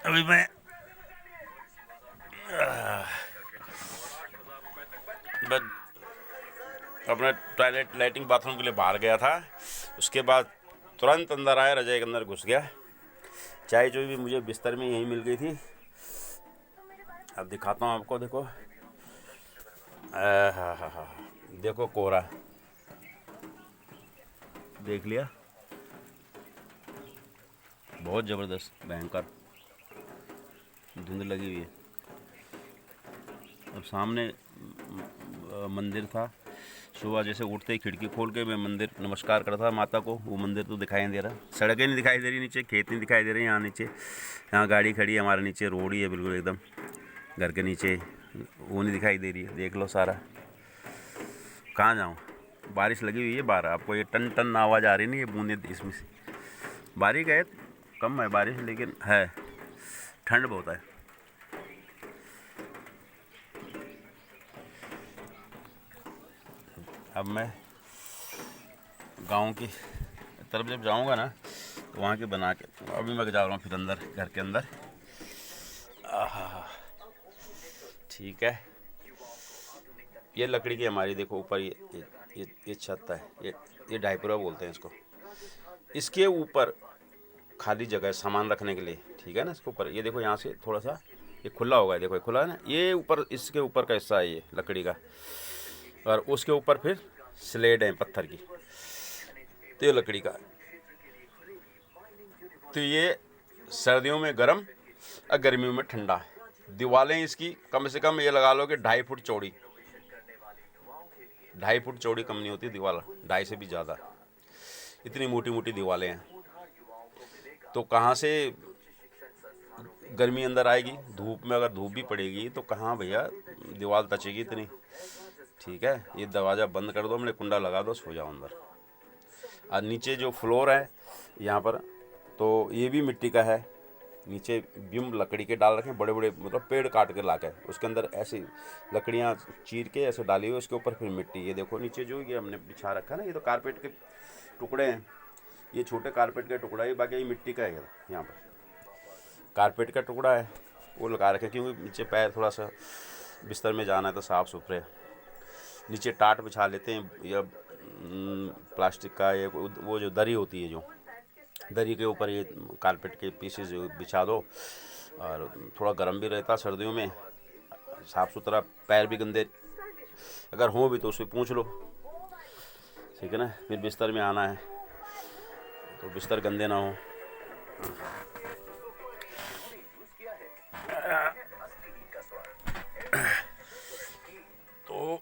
अभी मैं अपने टॉयलेट लैट्रिन बाथरूम के लिए बाहर गया था, उसके बाद तुरंत अंदर आया, रजाई के अंदर घुस गया। चाय जो भी मुझे बिस्तर में यहीं मिल गई थी। अब दिखाता हूँ आपको, देखो हाँ, देखो कोहरा देख लिया, बहुत ज़बरदस्त भयंकर धुंध लगी हुई है। अब सामने मंदिर था, सुबह जैसे उठते ही खिड़की खोल के मैं मंदिर नमस्कार करता था माता को, वो मंदिर तो दिखाई नहीं दे रहा, सड़कें नहीं दिखाई दे रही, नीचे खेत नहीं दिखाई दे रहे, यहाँ नीचे, यहाँ गाड़ी खड़ी है हमारे नीचे, रोड ही है बिल्कुल एकदम घर के नीचे, वो नहीं दिखाई दे रही है। देख लो सारा, कहाँ जाऊँ, बारिश लगी हुई है बाहर, आपको ये टन टन आवाज़ आ रही नहीं, ये बूंदे इसमें से, बारिश है कम है बारिश, लेकिन है ठंड बहुत है। अब मैं गांव की तरफ जब जाऊंगा ना, तो वहाँ के बना के, अभी मैं जा रहा हूँ फिर अंदर, घर के अंदर। ठीक है। ये लकड़ी की हमारी देखो ऊपर ये छत है, ये ढाईपुरा बोलते हैं इसको। इसके ऊपर खाली जगह है सामान रखने के लिए, ठीक है ना। इसके ऊपर ये देखो, यहाँ से थोड़ा सा ये खुला होगा, देखो ये खुला है ना, ये ऊपर इसके ऊपर का हिस्सा है ये लकड़ी का, और उसके ऊपर फिर स्लेड है पत्थर की, तो ये लकड़ी का। तो ये सर्दियों में गर्म और गर्मियों में ठंडा। दीवारें इसकी कम से कम ये लगा लो कि 2.5 फुट चौड़ी, 2.5 फुट चौड़ी कम नहीं होती दीवार, 2.5 से भी ज़्यादा, इतनी मोटी मोटी दीवारें हैं। तो कहाँ से गर्मी अंदर आएगी? धूप में अगर धूप भी पड़ेगी तो कहाँ भैया दीवार तचेगी इतनी, ठीक है। ये दरवाज़ा बंद कर दो, हमने कुंडा लगा दो, सो जाओ अंदर। और नीचे जो फ्लोर है यहाँ पर, तो ये भी मिट्टी का है। नीचे बीम लकड़ी के डाल रखे हैं, बड़े बड़े मतलब पेड़ काट के ला के उसके अंदर ऐसी लकड़ियाँ चीर के ऐसे डाली हुई, उसके ऊपर फिर मिट्टी। ये देखो नीचे जो ये हमने बिछा रखा है ना, ये तो कारपेट के टुकड़े हैं, ये छोटे कारपेट का टुकड़ा है, बाकी ये मिट्टी का है। यहाँ पर कारपेट का टुकड़ा है, वो लगा रखे, क्योंकि नीचे पैर थोड़ा सा बिस्तर में जाना है तो साफ़ सुथरे। नीचे टाट बिछा लेते हैं, या प्लास्टिक का, या वो जो दरी होती है, जो दरी के ऊपर ये कारपेट के पीसेस बिछा दो, और थोड़ा गर्म भी रहता सर्दियों में, साफ़ सुथरा। पैर भी गंदे अगर हो भी तो उससे पूछ लो, ठीक है ना। फिर बिस्तर में आना है तो बिस्तर गंदे ना हो। तो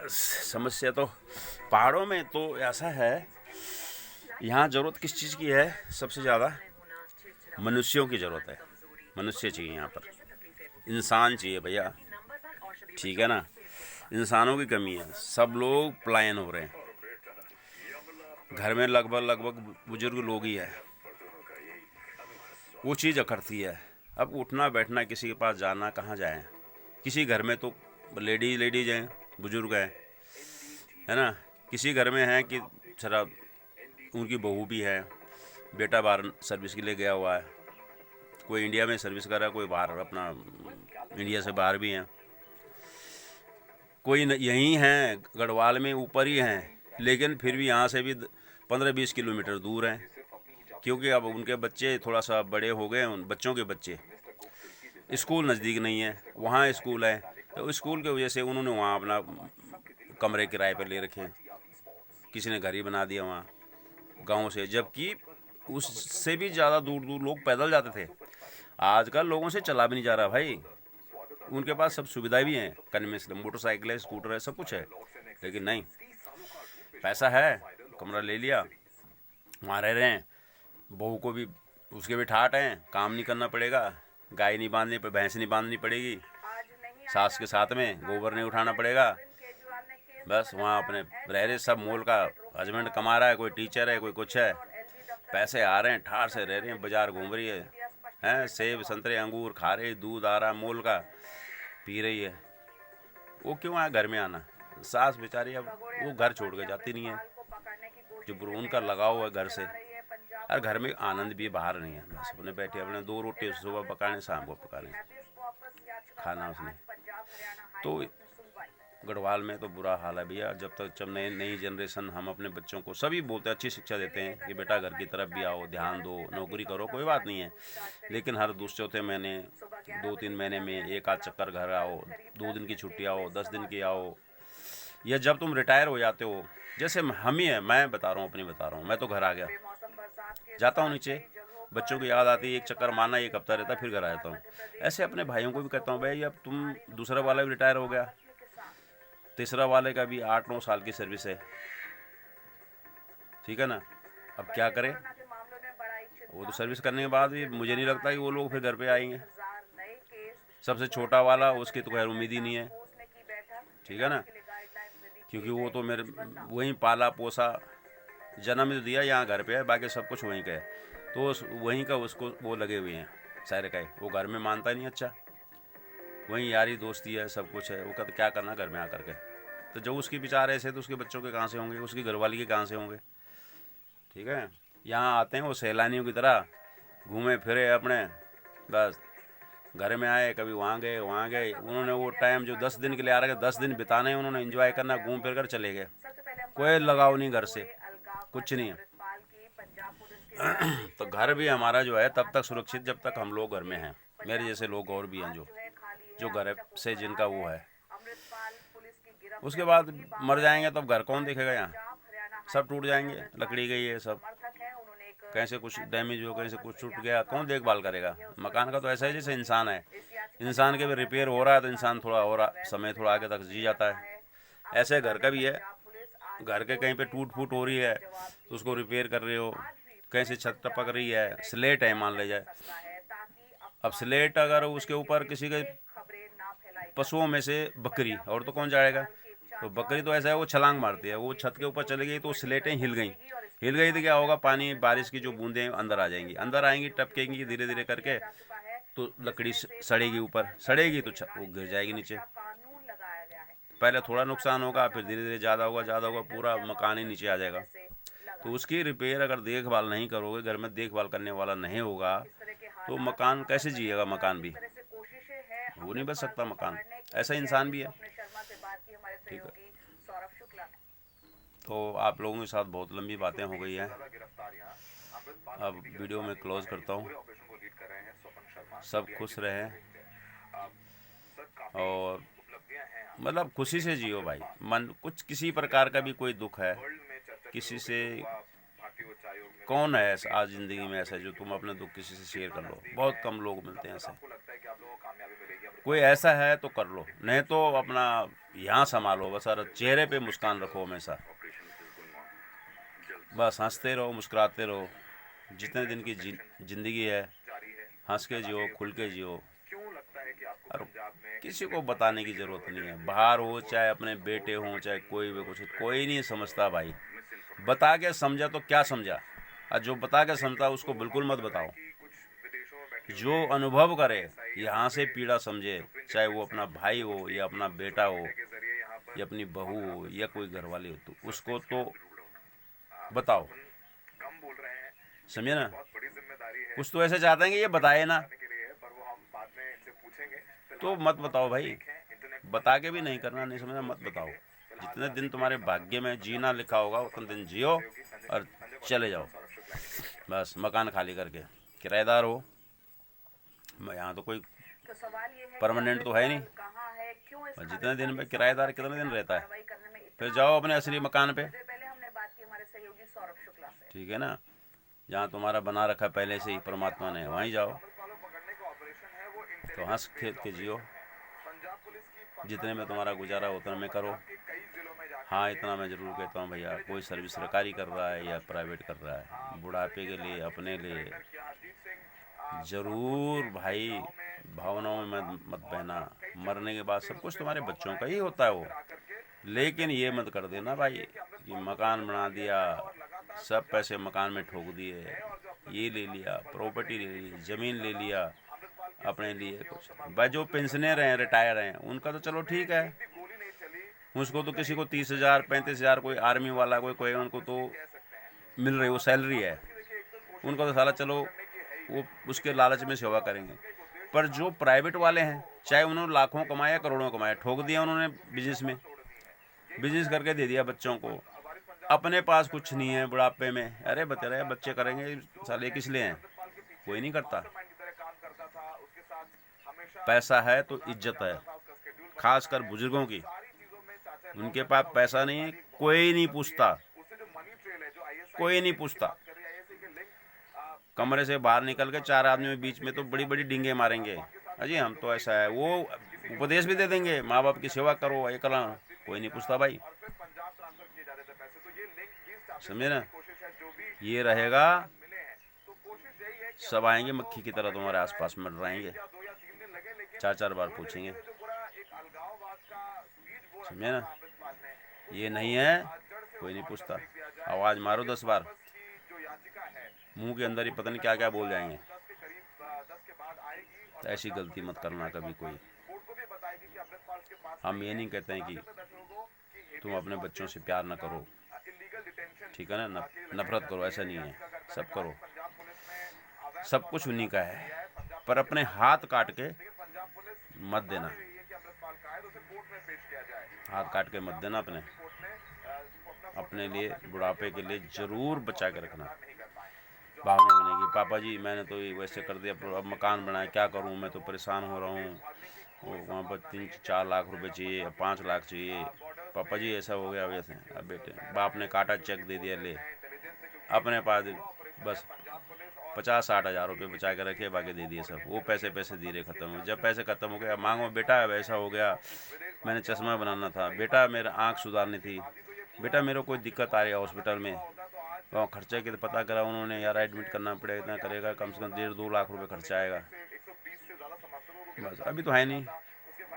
समस्या तो पहाड़ों में तो ऐसा है, यहाँ ज़रूरत किस चीज़ की है सबसे ज़्यादा? मनुष्यों की ज़रूरत है। मनुष्य चाहिए यहाँ पर, इंसान चाहिए भैया, ठीक है ना। इंसानों की कमी है, सब लोग पलायन हो रहे हैं। घर में लगभग बुजुर्ग लोग ही है, वो चीज़ अखरती है। अब उठना बैठना, किसी के पास जाना, कहाँ जाएं? किसी घर में तो लेडीज हैं, बुजुर्ग हैं, है ना। किसी घर में है कि जरा उनकी बहू भी है, बेटा बाहर सर्विस के लिए गया हुआ है, कोई इंडिया में सर्विस कर रहा है, कोई बाहर अपना इंडिया से बाहर भी हैं, कोई यहीं हैं गढ़वाल में ऊपर ही हैं, लेकिन फिर भी यहाँ से भी 15-20 किलोमीटर दूर हैं, क्योंकि अब उनके बच्चे थोड़ा सा बड़े हो गए। उन बच्चों के बच्चे, स्कूल नज़दीक नहीं है, वहाँ स्कूल है, तो स्कूल की वजह से उन्होंने वहाँ अपना कमरे किराए पर ले रखे हैं, किसी ने घर ही बना दिया वहाँ गाँव से। जबकि उससे भी ज़्यादा दूर दूर लोग पैदल जाते थे। आजकल लोगों से चला भी नहीं जा रहा भाई, उनके पास सब सुविधाएं भी हैं, कन्वेंस मोटरसाइकिल है, स्कूटर है, सब कुछ है, लेकिन नहीं, पैसा है, कमरा ले लिया, वहाँ रह रहे हैं। बहू को भी, उसके भी ठाट हैं, काम नहीं करना पड़ेगा, गाय नहीं बांधनी, भैंस नहीं बांधनी पड़ेगी, सास के साथ में गोबर नहीं उठाना पड़ेगा, बस वहाँ अपने रह रहे। सब मोल का, हस्बैंड कमा रहा है, कोई टीचर है, कोई कुछ है, पैसे आ रहे हैं, ठाट से रह रहे हैं, बाजार घूम रही है, सेब संतरे अंगूर खा रहे, दूध आ रहा मोल का पी रही है। वो क्यों आया घर में आना? सास बेचारी अब वो घर छोड़ के जाती नहीं है, जो उनका लगाव है घर से। और घर में आनंद भी बाहर नहीं है, बस अपने बैठे, अपने 2 रोटी सुबह पकाने, शाम को पकाने, खाना उसने। तो गढ़वाल में तो बुरा हाल है भैया। जब नई जनरेशन, हम अपने बच्चों को सभी बोलते हैं, अच्छी शिक्षा देते हैं कि बेटा घर की तरफ भी आओ, ध्यान दो, नौकरी करो, कोई बात नहीं है, लेकिन हर दूसरे चौथे महीने, 2-3 महीने में एक आध चक्कर घर आओ, 2 दिन की छुट्टी आओ, 10 दिन की आओ, या जब तुम रिटायर हो जाते हो, जैसे हम ही है, मैं बता रहा हूँ, मैं तो घर आ गया, जाता हूँ नीचे, बच्चों की याद आती है, एक चक्कर मारना, 1 हफ्ता रहता, फिर घर आ जाता हूँ। ऐसे अपने भाइयों को भी कहता हूँ, भाई अब तुम, दूसरा वाला भी रिटायर हो गया, तीसरा वाले का भी 8-9 साल की सर्विस है, ठीक है ना। अब क्या करें? वो तो सर्विस करने के बाद भी मुझे नहीं लगता कि वो लोग फिर घर पे आएंगे। सबसे छोटा वाला, उसकी तो खैर उम्मीद ही नहीं है, ठीक है ना, क्योंकि वो तो मेरे वहीं पाला पोसा, जन्म तो दिया, यहाँ घर पे है, बाकी सब कुछ वहीं का है, तो वहीं का उसको वो लगे हुए हैं सारे का। वो घर में मानता नहीं, अच्छा वहीं यारी दोस्ती है, सब कुछ है, वो कहते क्या करना घर में आकर के। तो जो उसकी विचार ऐसे, तो उसके बच्चों के कहाँ से होंगे, उसकी घरवाली के कहाँ से होंगे, ठीक है। यहाँ आते हैं वो सैलानियों की तरह, घूमे फिरे अपने, बस घर में आए, कभी वहाँ गए। उन्होंने वो टाइम जो 10 दिन के लिए आ रहे थे, 10 दिन बिताने, उन्होंने एंजॉय करना, घूम फिर कर चले गए। कोई लगाव नहीं घर से, कुछ नहीं है। तो घर भी हमारा जो है तब तक सुरक्षित जब तक हम लोग घर में हैं। मेरे जैसे लोग और भी हैं जो घर से जिनका वो है। उसके बाद मर जाएंगे तो अब घर कौन देखेगा? यहाँ सब टूट जाएंगे, लकड़ी गई है सब, कहीं से कुछ डैमेज हो, कहीं से कुछ टूट गया, कौन देखभाल करेगा? मकान का तो ऐसा है जैसे इंसान है, इंसान के भी रिपेयर हो रहा है तो इंसान थोड़ा और समय थोड़ा आगे तक जी जाता है। ऐसे घर का भी है, घर के कहीं पे टूट फूट हो रही है तो उसको रिपेयर कर रहे हो, कहीं से छत टपक रही है, स्लेट है मान ले जाए, अब स्लेट अगर उसके ऊपर किसी के पशुओं में से बकरी, और तो कौन जाएगा? तो बकरी तो ऐसा है वो छलांग मारती है, वो छत के ऊपर चली गई तो स्लेटें हिल गई तो क्या होगा? पानी, बारिश की जो बूंदें अंदर आ जाएंगी, अंदर आएंगी, टपकेंगी धीरे धीरे करके, तो लकड़ी सड़ेगी, ऊपर सड़ेगी तो वो गिर जाएगी नीचे। पहले थोड़ा नुकसान होगा, फिर धीरे धीरे ज़्यादा होगा, पूरा मकान ही नीचे आ जाएगा। तो उसकी रिपेयर अगर देखभाल नहीं करोगे, घर में देखभाल करने वाला नहीं होगा, तो मकान कैसे जिएगा? मकान भी वो नहीं बच सकता मकान, ऐसा इंसान भी है। ठीक है, तो आप लोगों के साथ बहुत लंबी बातें हो गई हैं, अब वीडियो में क्लोज करता हूँ। सब खुश रहें और मतलब खुशी से जियो भाई। मन कुछ किसी प्रकार का भी कोई दुख है किसी से, कौन है ऐसा आज ज़िंदगी में ऐसा जो तुम अपने दुख किसी से शेयर कर लो? बहुत कम लोग मिलते हैं ऐसे। कोई ऐसा है तो कर लो, नहीं तो अपना यहाँ संभालो, बस चेहरे पे मुस्कान रखो हमेशा, बस हंसते रहो, मुस्कुराते रहो। जितने दिन की ज़िंदगी है हंस के जियो, खुल के जियो, और किसी को बताने की ज़रूरत नहीं है। बाहर हो चाहे अपने बेटे हों चाहे कोई भी कुछ, कोई नहीं समझता भाई। बता के समझा तो क्या समझा, और जो बता के समझता उसको बिल्कुल मत बताओ। जो अनुभव करे, यहाँ से पीड़ा समझे, चाहे वो अपना भाई हो या अपना बेटा हो या अपनी बहू हो या कोई घरवाली हो, तो उसको तो बताओ, समझे ना? कुछ तो ऐसे चाहते हैं कि ये बताए ना, तो मत बताओ भाई। बता के भी नहीं करना, नहीं समझना, मत बताओ। जितने दिन तुम्हारे भाग्य में जीना लिखा होगा उतने दिन जियो और चले जाओ, बस मकान खाली करके। किराएदार हो, यहाँ तो कोई परमानेंट तो है नहीं, जितने दिन में किराएदार कितने दिन रहता है, फिर जाओ अपने असली मकान पे, ठीक है ना? जहाँ तुम्हारा बना रखा पहले से ही परमात्मा ने, वहीं जाओ। तो हंस खेल के जियो, जितने में तुम्हारा गुजारा उतना में करो। हाँ, इतना मैं ज़रूर कहता हूँ भैया, कोई सर्विस सरकारी कर रहा है या प्राइवेट कर रहा है, बुढ़ापे के लिए अपने लिए ज़रूर भाई भावनाओं में मत बहना। मरने के बाद सब कुछ तुम्हारे बच्चों का ही होता है वो, लेकिन ये मत कर देना भाई कि मकान बना दिया, सब पैसे मकान में ठोक दिए, ये ले लिया, प्रॉपर्टी ले ली, ज़मीन ले लिया अपने लिए कुछ। भाई जो पेंशनर हैं, रिटायर हैं, उनका तो चलो ठीक है, उसको तो किसी को 30,000 35,000, कोई आर्मी वाला कोई उनको तो मिल रही, वो सैलरी है, उनको तो साला चलो वो उसके लालच में सेवा करेंगे। पर जो प्राइवेट वाले हैं, चाहे उन्होंने लाखों कमाया करोड़ों कमाया, ठोक दिया उन्होंने बिजनेस में, बिजनेस करके दे दिया बच्चों को, अपने पास कुछ नहीं है बुढ़ापे में। अरे बता रहे बच्चे करेंगे साले, किस लिए हैं? कोई नहीं करता। पैसा है तो इज्जत है, खासकर बुजुर्गों की। उनके पास पैसा नहीं है, कोई नहीं पूछता, कोई नहीं पूछता। कमरे से बाहर निकल के 4 आदमी में बीच में तो बड़ी बड़ी डींगे मारेंगे, अजी हम तो ऐसा है, वो उपदेश भी दे देंगे, माँ बाप की सेवा करो, ये करो, कोई नहीं पूछता भाई, समझे ना? ये रहेगा, सब आएंगे मक्खी की तरह तुम्हारे आसपास मंडराएंगे, 4-4 बार पूछेंगे, समझे ना? ये नहीं है, कोई नहीं पूछता। आवाज़ मारो 10 बार, मुंह के अंदर ही पता नहीं क्या क्या बोल जाएंगे। तो ऐसी गलती मत करना कभी कोई। हम ये नहीं कहते हैं कि तुम अपने बच्चों से प्यार ना करो, ठीक है ना, नफरत करो, ऐसा नहीं है, सब करो, सब कुछ उन्हीं का है। पर अपने हाथ काट के मत देना, हाथ काट के मत देना। अपने लिए बुढ़ापे के लिए ज़रूर बचा के रखना। भावना बनेगी, पापा जी मैंने तो ये वैसे कर दिया, अब मकान बनाया, क्या करूं, मैं तो परेशान हो रहा हूँ, वहाँ पर 3-4 लाख रुपए चाहिए, 5 लाख चाहिए, पापा जी ऐसा हो गया वैसे। अब बेटे बाप ने काटा चेक दे दिया, ले अपने पास बस 50-60 हज़ार रुपये बचा के रखे, बाकी दे दिए सब। वो पैसे धीरे ख़त्म हो। जब पैसे ख़त्म हो गया, मांगो बेटा वैसा हो गया, मैंने चश्मा बनाना था, बेटा मेरा आँख सुधारनी थी, बेटा मेरे को कोई दिक्कत आ रही है हॉस्पिटल में, वहाँ खर्चे के पता करा उन्होंने, यार एडमिट करना पड़ेगा, इतना करेगा, कम से कम 1.5-2 लाख रुपए खर्चा आएगा। बस अभी तो है नहीं,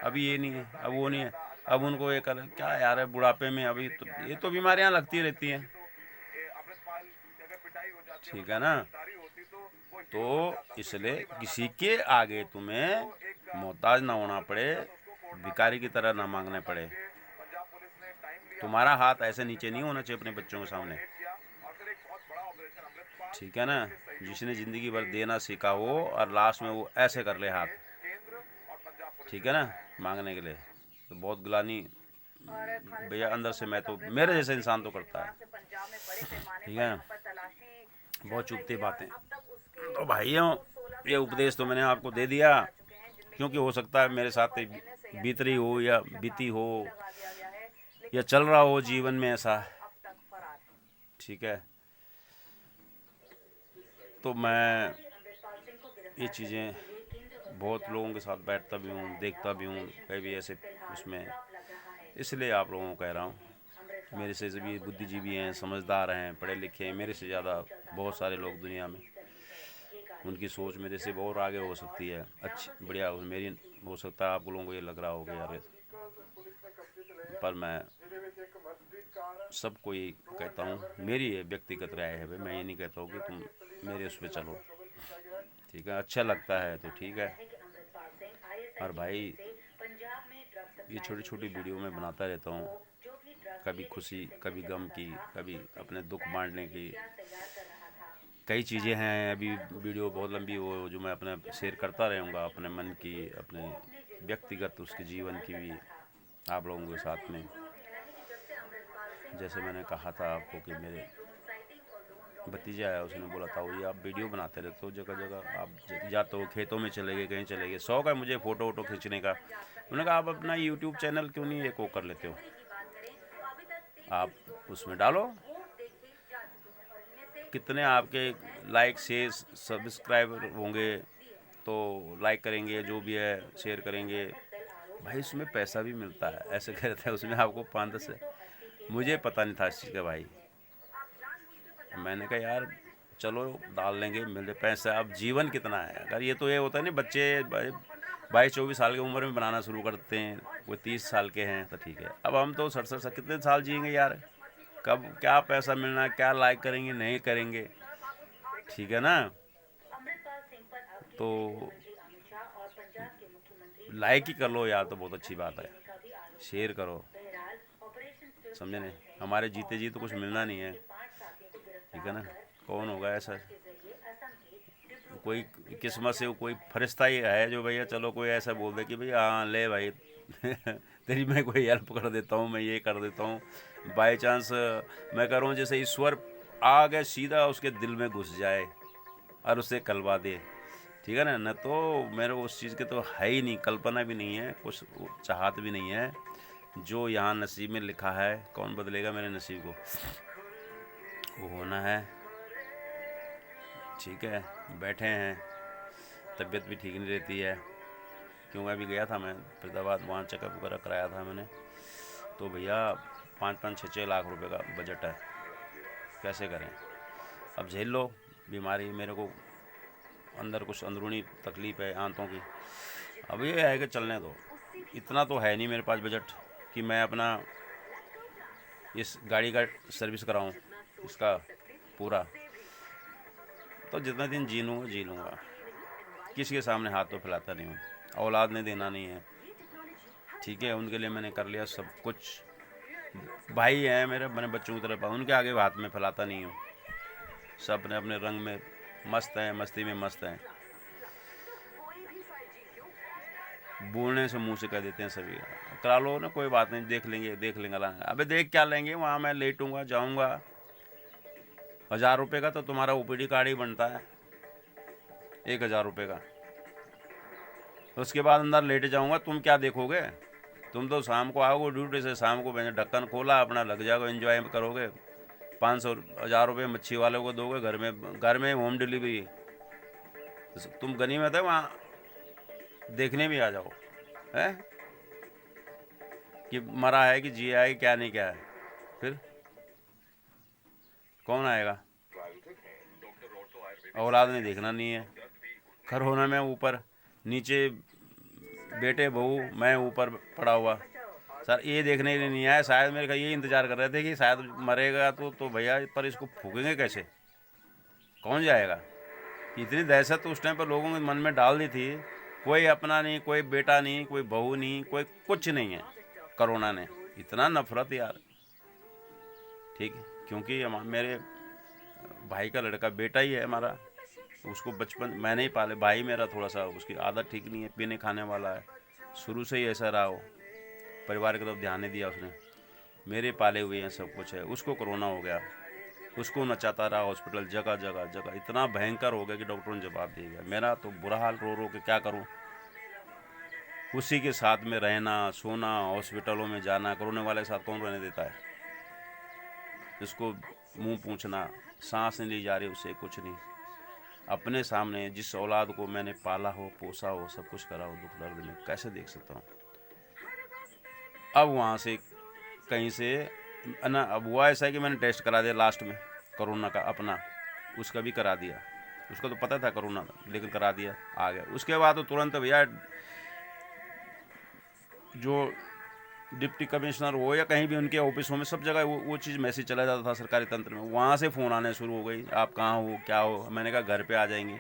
अभी ये नहीं है, अब वो नहीं है, अब उनको ये कर क्या यार है बुढ़ापे में, अभी तो ये तो बीमारियां लगती रहती हैं, ठीक है ना। तो इसलिए किसी के आगे तुम्हें मोहताज ना होना पड़े, भिखारी की तरह ना मांगने पड़े। तुम्हारा हाथ ऐसे नीचे नहीं होना चाहिए अपने बच्चों के सामने, ठीक है ना। जिसने ज़िंदगी भर देना सीखा हो और लास्ट में वो ऐसे कर ले हाथ, ठीक है ना, मांगने के लिए, तो बहुत गिलानी भैया अंदर से, मैं तो मेरे जैसे इंसान तो करता है, ठीक है ना। बहुत चुभती बातें। तो भाइयों ये उपदेश तो मैंने आपको दे दिया, क्योंकि हो सकता है मेरे साथ बीत रही हो या बीती हो या चल रहा हो जीवन में ऐसा, ठीक है। तो मैं ये चीज़ें बहुत लोगों के साथ बैठता भी हूँ, देखता भी हूँ, कई भी ऐसे उसमें, इसलिए आप लोगों को कह रहा हूँ। मेरे से भी बुद्धिजीवी हैं, समझदार हैं, पढ़े लिखे हैं, मेरे से ज़्यादा बहुत सारे लोग दुनिया में, उनकी सोच मेरे से बहुत आगे हो सकती है, अच्छी बढ़िया मेरी हो सकता है। आप लोगों को ये लग रहा होगा यार, पर मैं सबको ये कहता हूँ, मेरी ये व्यक्तिगत राय है भाई, मैं ये नहीं कहता हूँ कि तुम मेरे उस पर चलो, ठीक है, अच्छा लगता है तो ठीक है। और भाई ये छोटी छोटी वीडियो में बनाता रहता हूँ, कभी खुशी, कभी गम की, कभी अपने दुख बांटने की, कई चीज़ें हैं। अभी वीडियो बहुत लंबी हो जो मैं अपना शेयर करता रहूँगा, अपने मन की, अपने व्यक्तिगत उसके जीवन की भी आप लोगों के साथ में। जैसे मैंने कहा था आपको कि मेरे भतीजा आया, उसने बोला था वो ये आप वीडियो बनाते रहते हो, जगह जगह आप जाते हो, खेतों में चले गए, कहीं चले गए, शौक है मुझे फ़ोटो वोटो खींचने का। उन्होंने कहा आप अपना यूट्यूब चैनल क्यों नहीं एक वो कर लेते हो, आप उसमें डालो, कितने आपके लाइक शेयर सब्सक्राइबर होंगे, तो लाइक करेंगे, जो भी है शेयर करेंगे, भाई उसमें पैसा भी मिलता है, ऐसे कहते हैं उसमें आपको 5-10। मुझे पता नहीं था इस चीज़ का भाई, मैंने कहा यार चलो डाल लेंगे, मिले पैसा। अब जीवन कितना है, अगर ये तो ये होता है ना, बच्चे 22-24 साल की उम्र में बनाना शुरू करते हैं, कोई 30 साल के हैं तो ठीक है, अब हम तो 67 कितने साल जिएंगे यार, कब क्या पैसा मिलना, क्या लाइक करेंगे नहीं करेंगे, ठीक है ना। तो लाइक ही कर लो यार तो बहुत अच्छी बात है, शेयर करो, समझे नहीं, हमारे जीते जी तो कुछ मिलना नहीं है, ठीक है ना। कौन होगा ऐसा, कोई किस्मत से कोई फरिश्ता ही है जो भैया चलो कोई ऐसा बोल दे कि भैया हाँ ले भाई तेरी मैं कोई हेल्प कर देता हूँ, मैं ये कर देता हूँ, बाई चांस मैं कर रहा हूँ, जैसे ईश्वर आ गए सीधा उसके दिल में घुस जाए और उसे कलवा दे, ठीक है ना। न तो मेरे को उस चीज़ के तो है ही नहीं, कल्पना भी नहीं है, कुछ चाहत भी नहीं है। जो यहाँ नसीब में लिखा है, कौन बदलेगा मेरे नसीब को, वो होना है, ठीक है। बैठे हैं, तबीयत भी ठीक नहीं रहती है, क्योंकि अभी गया था मैं फरीदाबाद, वहाँ चेकअप वगैरह कराया था मैंने, तो भैया 5-6 लाख रुपए का बजट है, कैसे करें। अब झेल लो बीमारी, मेरे को अंदर कुछ अंदरूनी तकलीफ़ है आंतों की, अब ये है कि चलने दो, इतना तो है नहीं मेरे पास बजट कि मैं अपना इस गाड़ी का सर्विस कराऊं इसका पूरा, तो जितना दिन जी लूँगा, किसी के सामने हाथ तो फैलाता नहीं हूँ, औलाद ने देना नहीं है, ठीक है, उनके लिए मैंने कर लिया सब कुछ, भाई हैं मेरे, मैंने बच्चों की तरफ उनके आगे हाथ में फैलाता नहीं हूँ, सब अपने अपने रंग में मस्त हैं, मस्ती में मस्त हैं, बोलने से मुंह से कह देते हैं सभी, करा लो ना, कोई बात नहीं, देख लेंगे लाएंगे। अबे देख क्या लेंगे, वहाँ मैं लेटूंगा जाऊंगा, 1000 रुपये का तो तुम्हारा ओपीडी कार्ड ही बनता है, 1000 रुपये का। तो उसके बाद अंदर लेट जाऊंगा, तुम क्या देखोगे? तुम तो शाम को आओगे ड्यूटी से, शाम को मैंने ढक्कन खोला अपना, लग जाओगे, एंजॉय करोगे, 500 1000 रुपये मच्छी वाले को दोगे, घर में होम डिलीवरी। तो तुम गनीमत है वहाँ देखने भी आ जाओ, है कि मरा है कि जिया है कि क्या नहीं क्या है, फिर कौन आएगा? औलाद ने देखना नहीं है। कोरोना में ऊपर नीचे बेटे बहू, मैं ऊपर पड़ा हुआ, सर ये देखने के लिए नहीं आया, शायद मेरे का ये इंतज़ार कर रहे थे कि शायद मरेगा तो भैया, पर इसको फूकेंगे कैसे, कौन जाएगा? इतनी दहशत उस टाइम पर लोगों के मन में डाल दी थी, कोई अपना नहीं, कोई बेटा नहीं, कोई बहू नहीं, कोई कुछ नहीं है। कोरोना ने इतना नफरत यार, ठीक है, क्योंकि मेरे भाई का लड़का बेटा ही है हमारा, उसको बचपन मैंने ही पाले, भाई मेरा थोड़ा सा उसकी आदत ठीक नहीं है, पीने खाने वाला है, शुरू से ही ऐसा रहा हो, परिवार की तरफ ध्यान नहीं दिया उसने, मेरे पाले हुए हैं, सब कुछ है। उसको कोरोना हो गया, उसको नचाता रहा हॉस्पिटल, जगह जगह जगह, इतना भयंकर हो गया कि डॉक्टरों ने जवाब दे दिया। मेरा तो बुरा हाल, रो रो के क्या करूं, उसी के साथ में रहना, सोना, हॉस्पिटलों में जाना। कोरोना वाले के साथ कौन रहने देता है? इसको मुंह पूछना, सांस नहीं ली जा रही उससे, कुछ नहीं। अपने सामने जिस औलाद को मैंने पाला हो, पोसा हो, सब कुछ करा हो, दुख दर्द में कैसे देख सकता हूँ? अब वहाँ से कहीं से ना, अब हुआ ऐसा है कि मैंने टेस्ट करा दिया लास्ट में कोरोना का अपना, उसका भी करा दिया, उसको तो पता था कोरोना, लेकिन करा दिया, आ गया। उसके बाद तो तुरंत भैया जो डिप्टी कमिश्नर हो या कहीं भी उनके ऑफिसों में, सब जगह वो चीज़ मैसेज चला जाता था सरकारी तंत्र में, वहाँ से फ़ोन आने शुरू हो गई, आप कहाँ हो, क्या हो। मैंने कहा घर पे आ जाएंगे।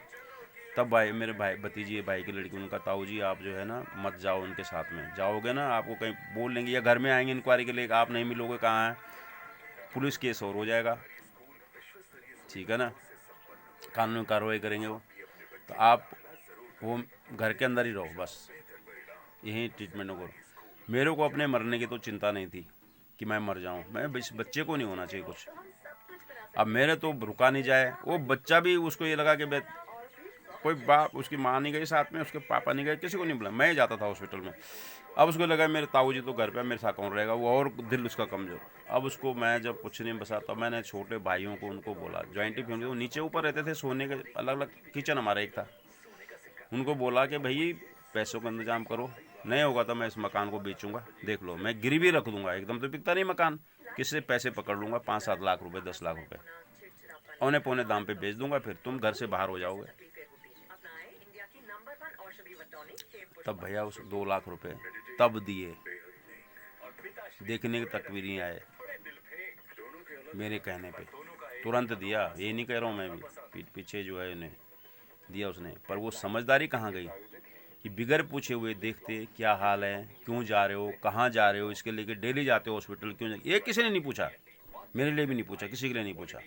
तब भाई, मेरे भाई भतीजी है, भाई की लड़की, उनका, ताऊ जी आप जो है ना मत जाओ उनके साथ में, जाओगे ना आपको कहीं बोल लेंगे, या घर में आएंगे इंक्वायरी के लिए, आप नहीं मिलोगे, कहाँ है, पुलिस केस और हो जाएगा, ठीक है ना, कानूनी कार्रवाई करेंगे वो। तो आप वो घर के अंदर ही रहो, बस यही ट्रीटमेंट करो। मेरे को अपने मरने की तो चिंता नहीं थी कि मैं मर जाऊं, मैं इस बच्चे को नहीं होना चाहिए कुछ। अब मेरे तो रुका नहीं जाए, वो बच्चा भी, उसको ये लगा कि कोई बाप, उसकी माँ नहीं गई साथ में, उसके पापा नहीं गए, किसी को नहीं बुला, मैं जाता था हॉस्पिटल में। अब उसको लगा मेरे ताऊ जी तो घर पे, मेरे साथ कौन रहेगा, वो और दिल उसका कमजोर। अब उसको मैं जब कुछ नहीं बसा, तब मैंने छोटे भाइयों को उनको बोला, ज्वाइंट फैमिली, वो नीचे ऊपर रहते थे, सोने के अलग अलग किचन हमारा एक था, उनको बोला कि भाई पैसों का इंतजाम करो, नहीं होगा तो मैं इस मकान को बेचूंगा, देख लो, मैं गिरवी रख दूंगा, एकदम तो बिकता नहीं मकान, किससे पैसे पकड़ लूंगा, 5-7 लाख रुपए, 10 लाख रुपए औने पौने दाम पे बेच दूंगा, फिर तुम घर से बाहर हो जाओगे। तब भैया उस 2 लाख रुपए तब दिए, देखने तक भी नहीं आए मेरे कहने पे, तुरंत दिया, ये नहीं कह रहा हूँ मैं भी, पीठ पीछे जो है उन्हें दिया उसने। पर वो समझदारी कहाँ गई कि बिगर पूछे हुए देखते क्या हाल है, क्यों जा रहे हो, कहाँ जा रहे हो, इसके लेके डेली जाते हो हॉस्पिटल, क्यों ये किसी ने नहीं पूछा, मेरे लिए भी नहीं पूछा, किसी के लिए नहीं पूछा।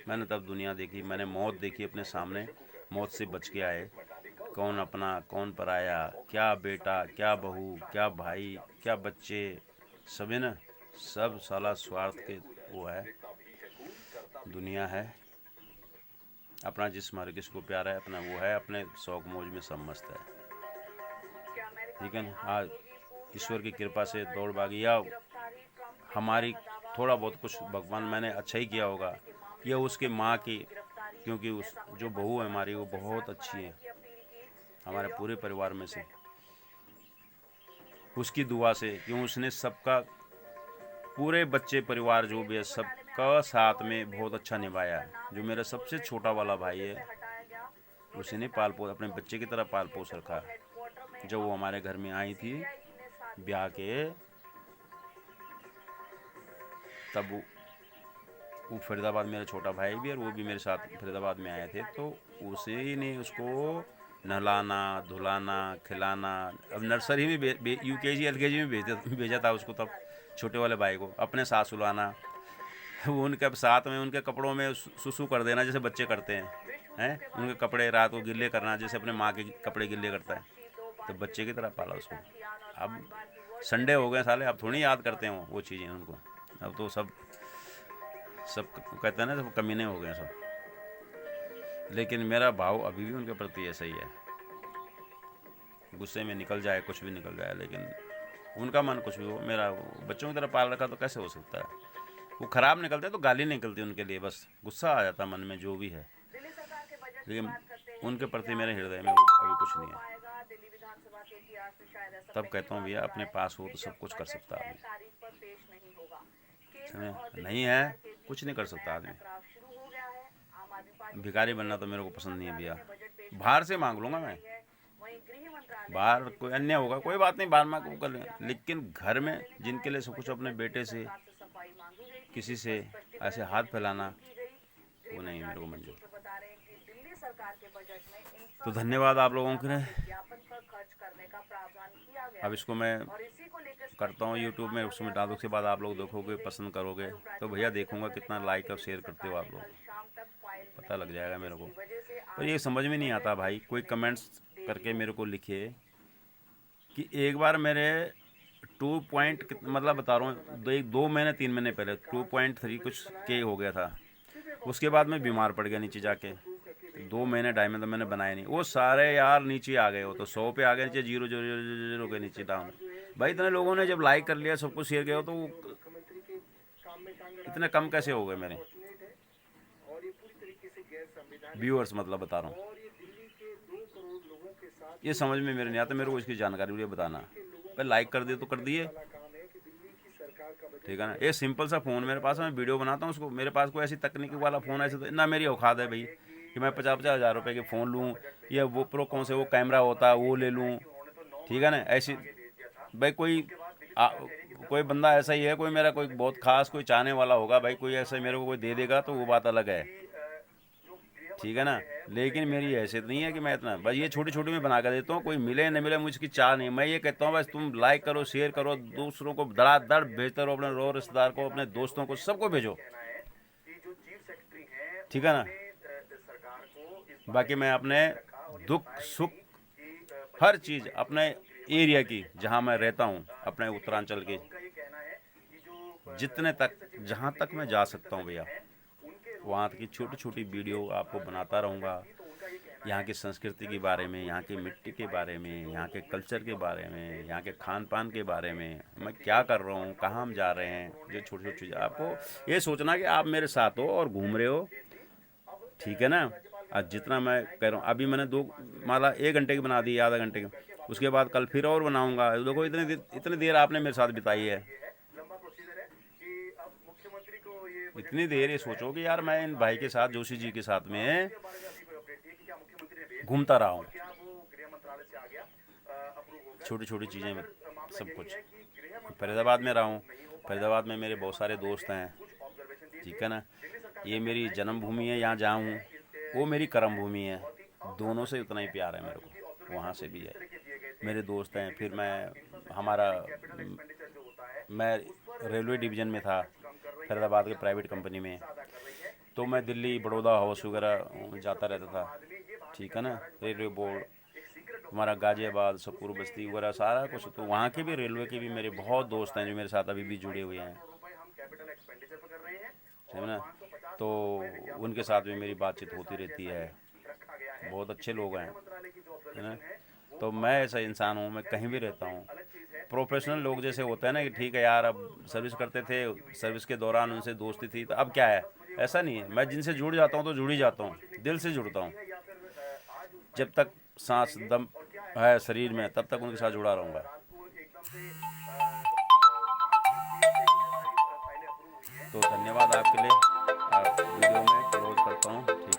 मैंने तब दुनिया देखी, मैंने मौत देखी अपने सामने, मौत से बच के आए, कौन अपना कौन पराया, क्या बेटा, क्या बहू, क्या भाई, क्या बच्चे, सब है ना, सब साला स्वार्थ के वो है, दुनिया है। अपना जिस्म हर किसी को प्यारा है, अपना वो है, अपने शौक मौज में सब मस्त है, ठीक है ना। आज ईश्वर की कृपा से दौड़ भागी, या हमारी थोड़ा बहुत कुछ भगवान मैंने अच्छा ही किया होगा, या उसके माँ की, क्योंकि उस जो बहू है हमारी वो बहुत अच्छी है, हमारे पूरे परिवार में से, उसकी दुआ से, क्यों उसने सबका, पूरे बच्चे परिवार जो भी है सबका साथ में बहुत अच्छा निभाया है। जो मेरा सबसे छोटा वाला भाई है, उसी ने पाल पोस, अपने बच्चे की तरह पाल पोस रखा है। जब वो हमारे घर में आई थी ब्याह के, तब वो फरीदाबाद, मेरा छोटा भाई भी और वो भी मेरे साथ फरीदाबाद में आए थे, तो उसी ने उसको नहलाना, धुलाना, खिलाना, अब नर्सरी में UKG LKG में भेजा था उसको, तब छोटे वाले भाई को अपने साथ सुलाना, वो उनके साथ में उनके कपड़ों में सुसु कर देना जैसे बच्चे करते हैं, उनके कपड़े रात को गिल्ले करना जैसे अपने माँ के कपड़े गिल्ले करता है, तो बच्चे की तरह पाला उसको। अब संडे हो गए साले, अब थोड़ी याद करते हैं वो चीज़ें उनको। अब तो सब कहते हैं ना, सब कमीने हो गए सब। लेकिन मेरा भाव अभी भी उनके प्रति ऐसा ही है। गुस्से में निकल जाए, कुछ भी निकल जाए, लेकिन उनका मन कुछ भी हो, मेरा बच्चों की तरह पाल रखा तो कैसे हो सकता है। वो ख़राब निकलते तो गाली निकलती उनके लिए, बस गुस्सा आ जाता मन में जो भी है। लेकिन उनके प्रति मेरे हृदय में वो अभी कुछ नहीं है। तब कहता हूँ भैया अपने पास हो तो सब कुछ कर सकता है आदमी, नहीं है कुछ नहीं कर सकता आदमी। भिखारी बनना तो मेरे को पसंद नहीं है भैया। बाहर से मांग लूँगा मैं, बाहर कोई अन्य होगा कोई बात नहीं, बाहर मांग कर लेंगे, लेकिन घर में जिनके लिए सब कुछ अपने बेटे से किसी से ऐसे हाथ फैलाना वो नहीं मेरे को मंजूर। तो धन्यवाद आप लोगों के लिए। अब इसको मैं करता हूँ यूट्यूब में, उसमें डालने के बाद आप लोग देखोगे, पसंद करोगे तो भैया देखूंगा कितना लाइक और शेयर करते हो आप लोग, पता लग जाएगा मेरे को। पर ये समझ में नहीं आता भाई, कोई कमेंट्स करके मेरे को लिखे कि एक बार मेरे 2 पॉइंट मतलब बता रहा हूँ 2 महीने 3 महीने पहले 2.3 कुछ के हो गया था। उसके बाद मैं बीमार पड़ गया नीचे जाके, 2 महीने 2.5 महीने तो मैंने बनाया नहीं। वो सारे यार नीचे आ गए, वो तो 100 पे आ गए, नीचे 0.000 के नीचे डाउन। भाई इतने लोगों ने जब लाइक कर लिया, सब कुछ शेयर किया, तो इतने कम कैसे हो गए मेरे व्यूअर्स, मतलब बता रहा हूँ। ये समझ में मेरे नहीं आता, मेरे को इसकी जानकारी मुझे बताना। भाई लाइक कर दिए तो कर दिए, ठीक है ना। ये सिंपल सा फ़ोन मेरे पास है, मैं वीडियो बनाता हूँ उसको, मेरे पास कोई ऐसी तकनीकी वाला फ़ोन ऐसे तो ना मेरी औकात है भाई कि मैं 50-50 हज़ार रुपये के फ़ोन लूँ, या वो प्रो कौन से वो कैमरा होता है वो ले लूँ, ठीक है ना। ऐसी भाई कोई बंदा ऐसा ही है, कोई मेरा कोई बहुत खास कोई चाहने वाला होगा भाई, कोई ऐसा मेरे को कोई दे देगा तो वो बात अलग है, ठीक है ना। लेकिन मेरी हैसियत नहीं है कि मैं इतना, बस ये छोटी छोटी मैं बना कर देता हूँ, कोई मिले न मिले मुझकी चाह नहीं। मैं ये कहता हूँ बस तुम लाइक करो, शेयर करो, दूसरों को धड़ाधड़ भेजते रहो, अपने रो रिश्तेदार को, अपने दोस्तों को, सबको भेजो, ठीक है ना। बाकी मैं अपने दुख सुख हर चीज़ अपने एरिया की, जहाँ मैं रहता हूँ, अपने उत्तरांचल की, जितने तक जहाँ तक मैं जा सकता हूँ भैया, वहाँ की छोटी छोटी वीडियो आपको बनाता रहूँगा। यहाँ की संस्कृति के बारे में, यहाँ की मिट्टी के बारे में, यहाँ के कल्चर के बारे में, यहाँ के खान पान के बारे में, मैं क्या कर रहा हूँ, कहाँ हम जा रहे हैं, ये छोटी छोटी चीज़ें। आपको ये सोचना कि आप मेरे साथ हो और घूम रहे हो, ठीक है ना। आज जितना मैं कह रहा हूँ, अभी मैंने 2 माला 1 घंटे की बना दी, आधा घंटे की, उसके बाद कल फिर और बनाऊँगा। देखो इतनी देर आपने मेरे साथ बिताई है, इतनी देर ये सोचो कि यार मैं इन भाई के साथ, जोशी जी के साथ में घूमता रहा हूँ, छोटी छोटी चीज़ें में सब कुछ। फरीदाबाद में रहा हूँ, फरीदाबाद में मेरे बहुत सारे दोस्त हैं, ठीक है ना। ये मेरी जन्मभूमि है, यहाँ जहाँ हूँ वो मेरी कर्म भूमि है, दोनों से उतना ही प्यार है मेरे को, वहाँ से भी है, मेरे दोस्त हैं। फिर मैं रेलवे डिवीज़न में था फरीदाबाद के प्राइवेट कंपनी में, तो मैं दिल्ली बड़ौदा हाउस वगैरह जाता रहता था, ठीक है ना। रेलवे बोर्ड हमारा गाज़ियाबाद, सकूर बस्ती वगैरह सारा कुछ, तो वहाँ के भी रेलवे के भी मेरे बहुत दोस्त हैं जो मेरे साथ अभी भी जुड़े हुए हैं, है ना। तो उनके साथ भी मेरी बातचीत होती रहती है, बहुत अच्छे लोग हैं, है ना। तो मैं ऐसा इंसान हूँ, मैं कहीं भी रहता हूँ। प्रोफेशनल लोग जैसे होते हैं ना कि ठीक है यार, अब सर्विस करते थे, सर्विस के दौरान उनसे दोस्ती थी, तो अब क्या है, ऐसा नहीं है। मैं जिनसे जुड़ जाता हूँ तो जुड़ ही जाता हूँ, दिल से जुड़ता हूँ। जब तक सांस दम है शरीर में तब तक उनके साथ जुड़ा रहूँगा। तो धन्यवाद आपके लिए। वीडियो में क्लोज करता हूँ, ठीक है।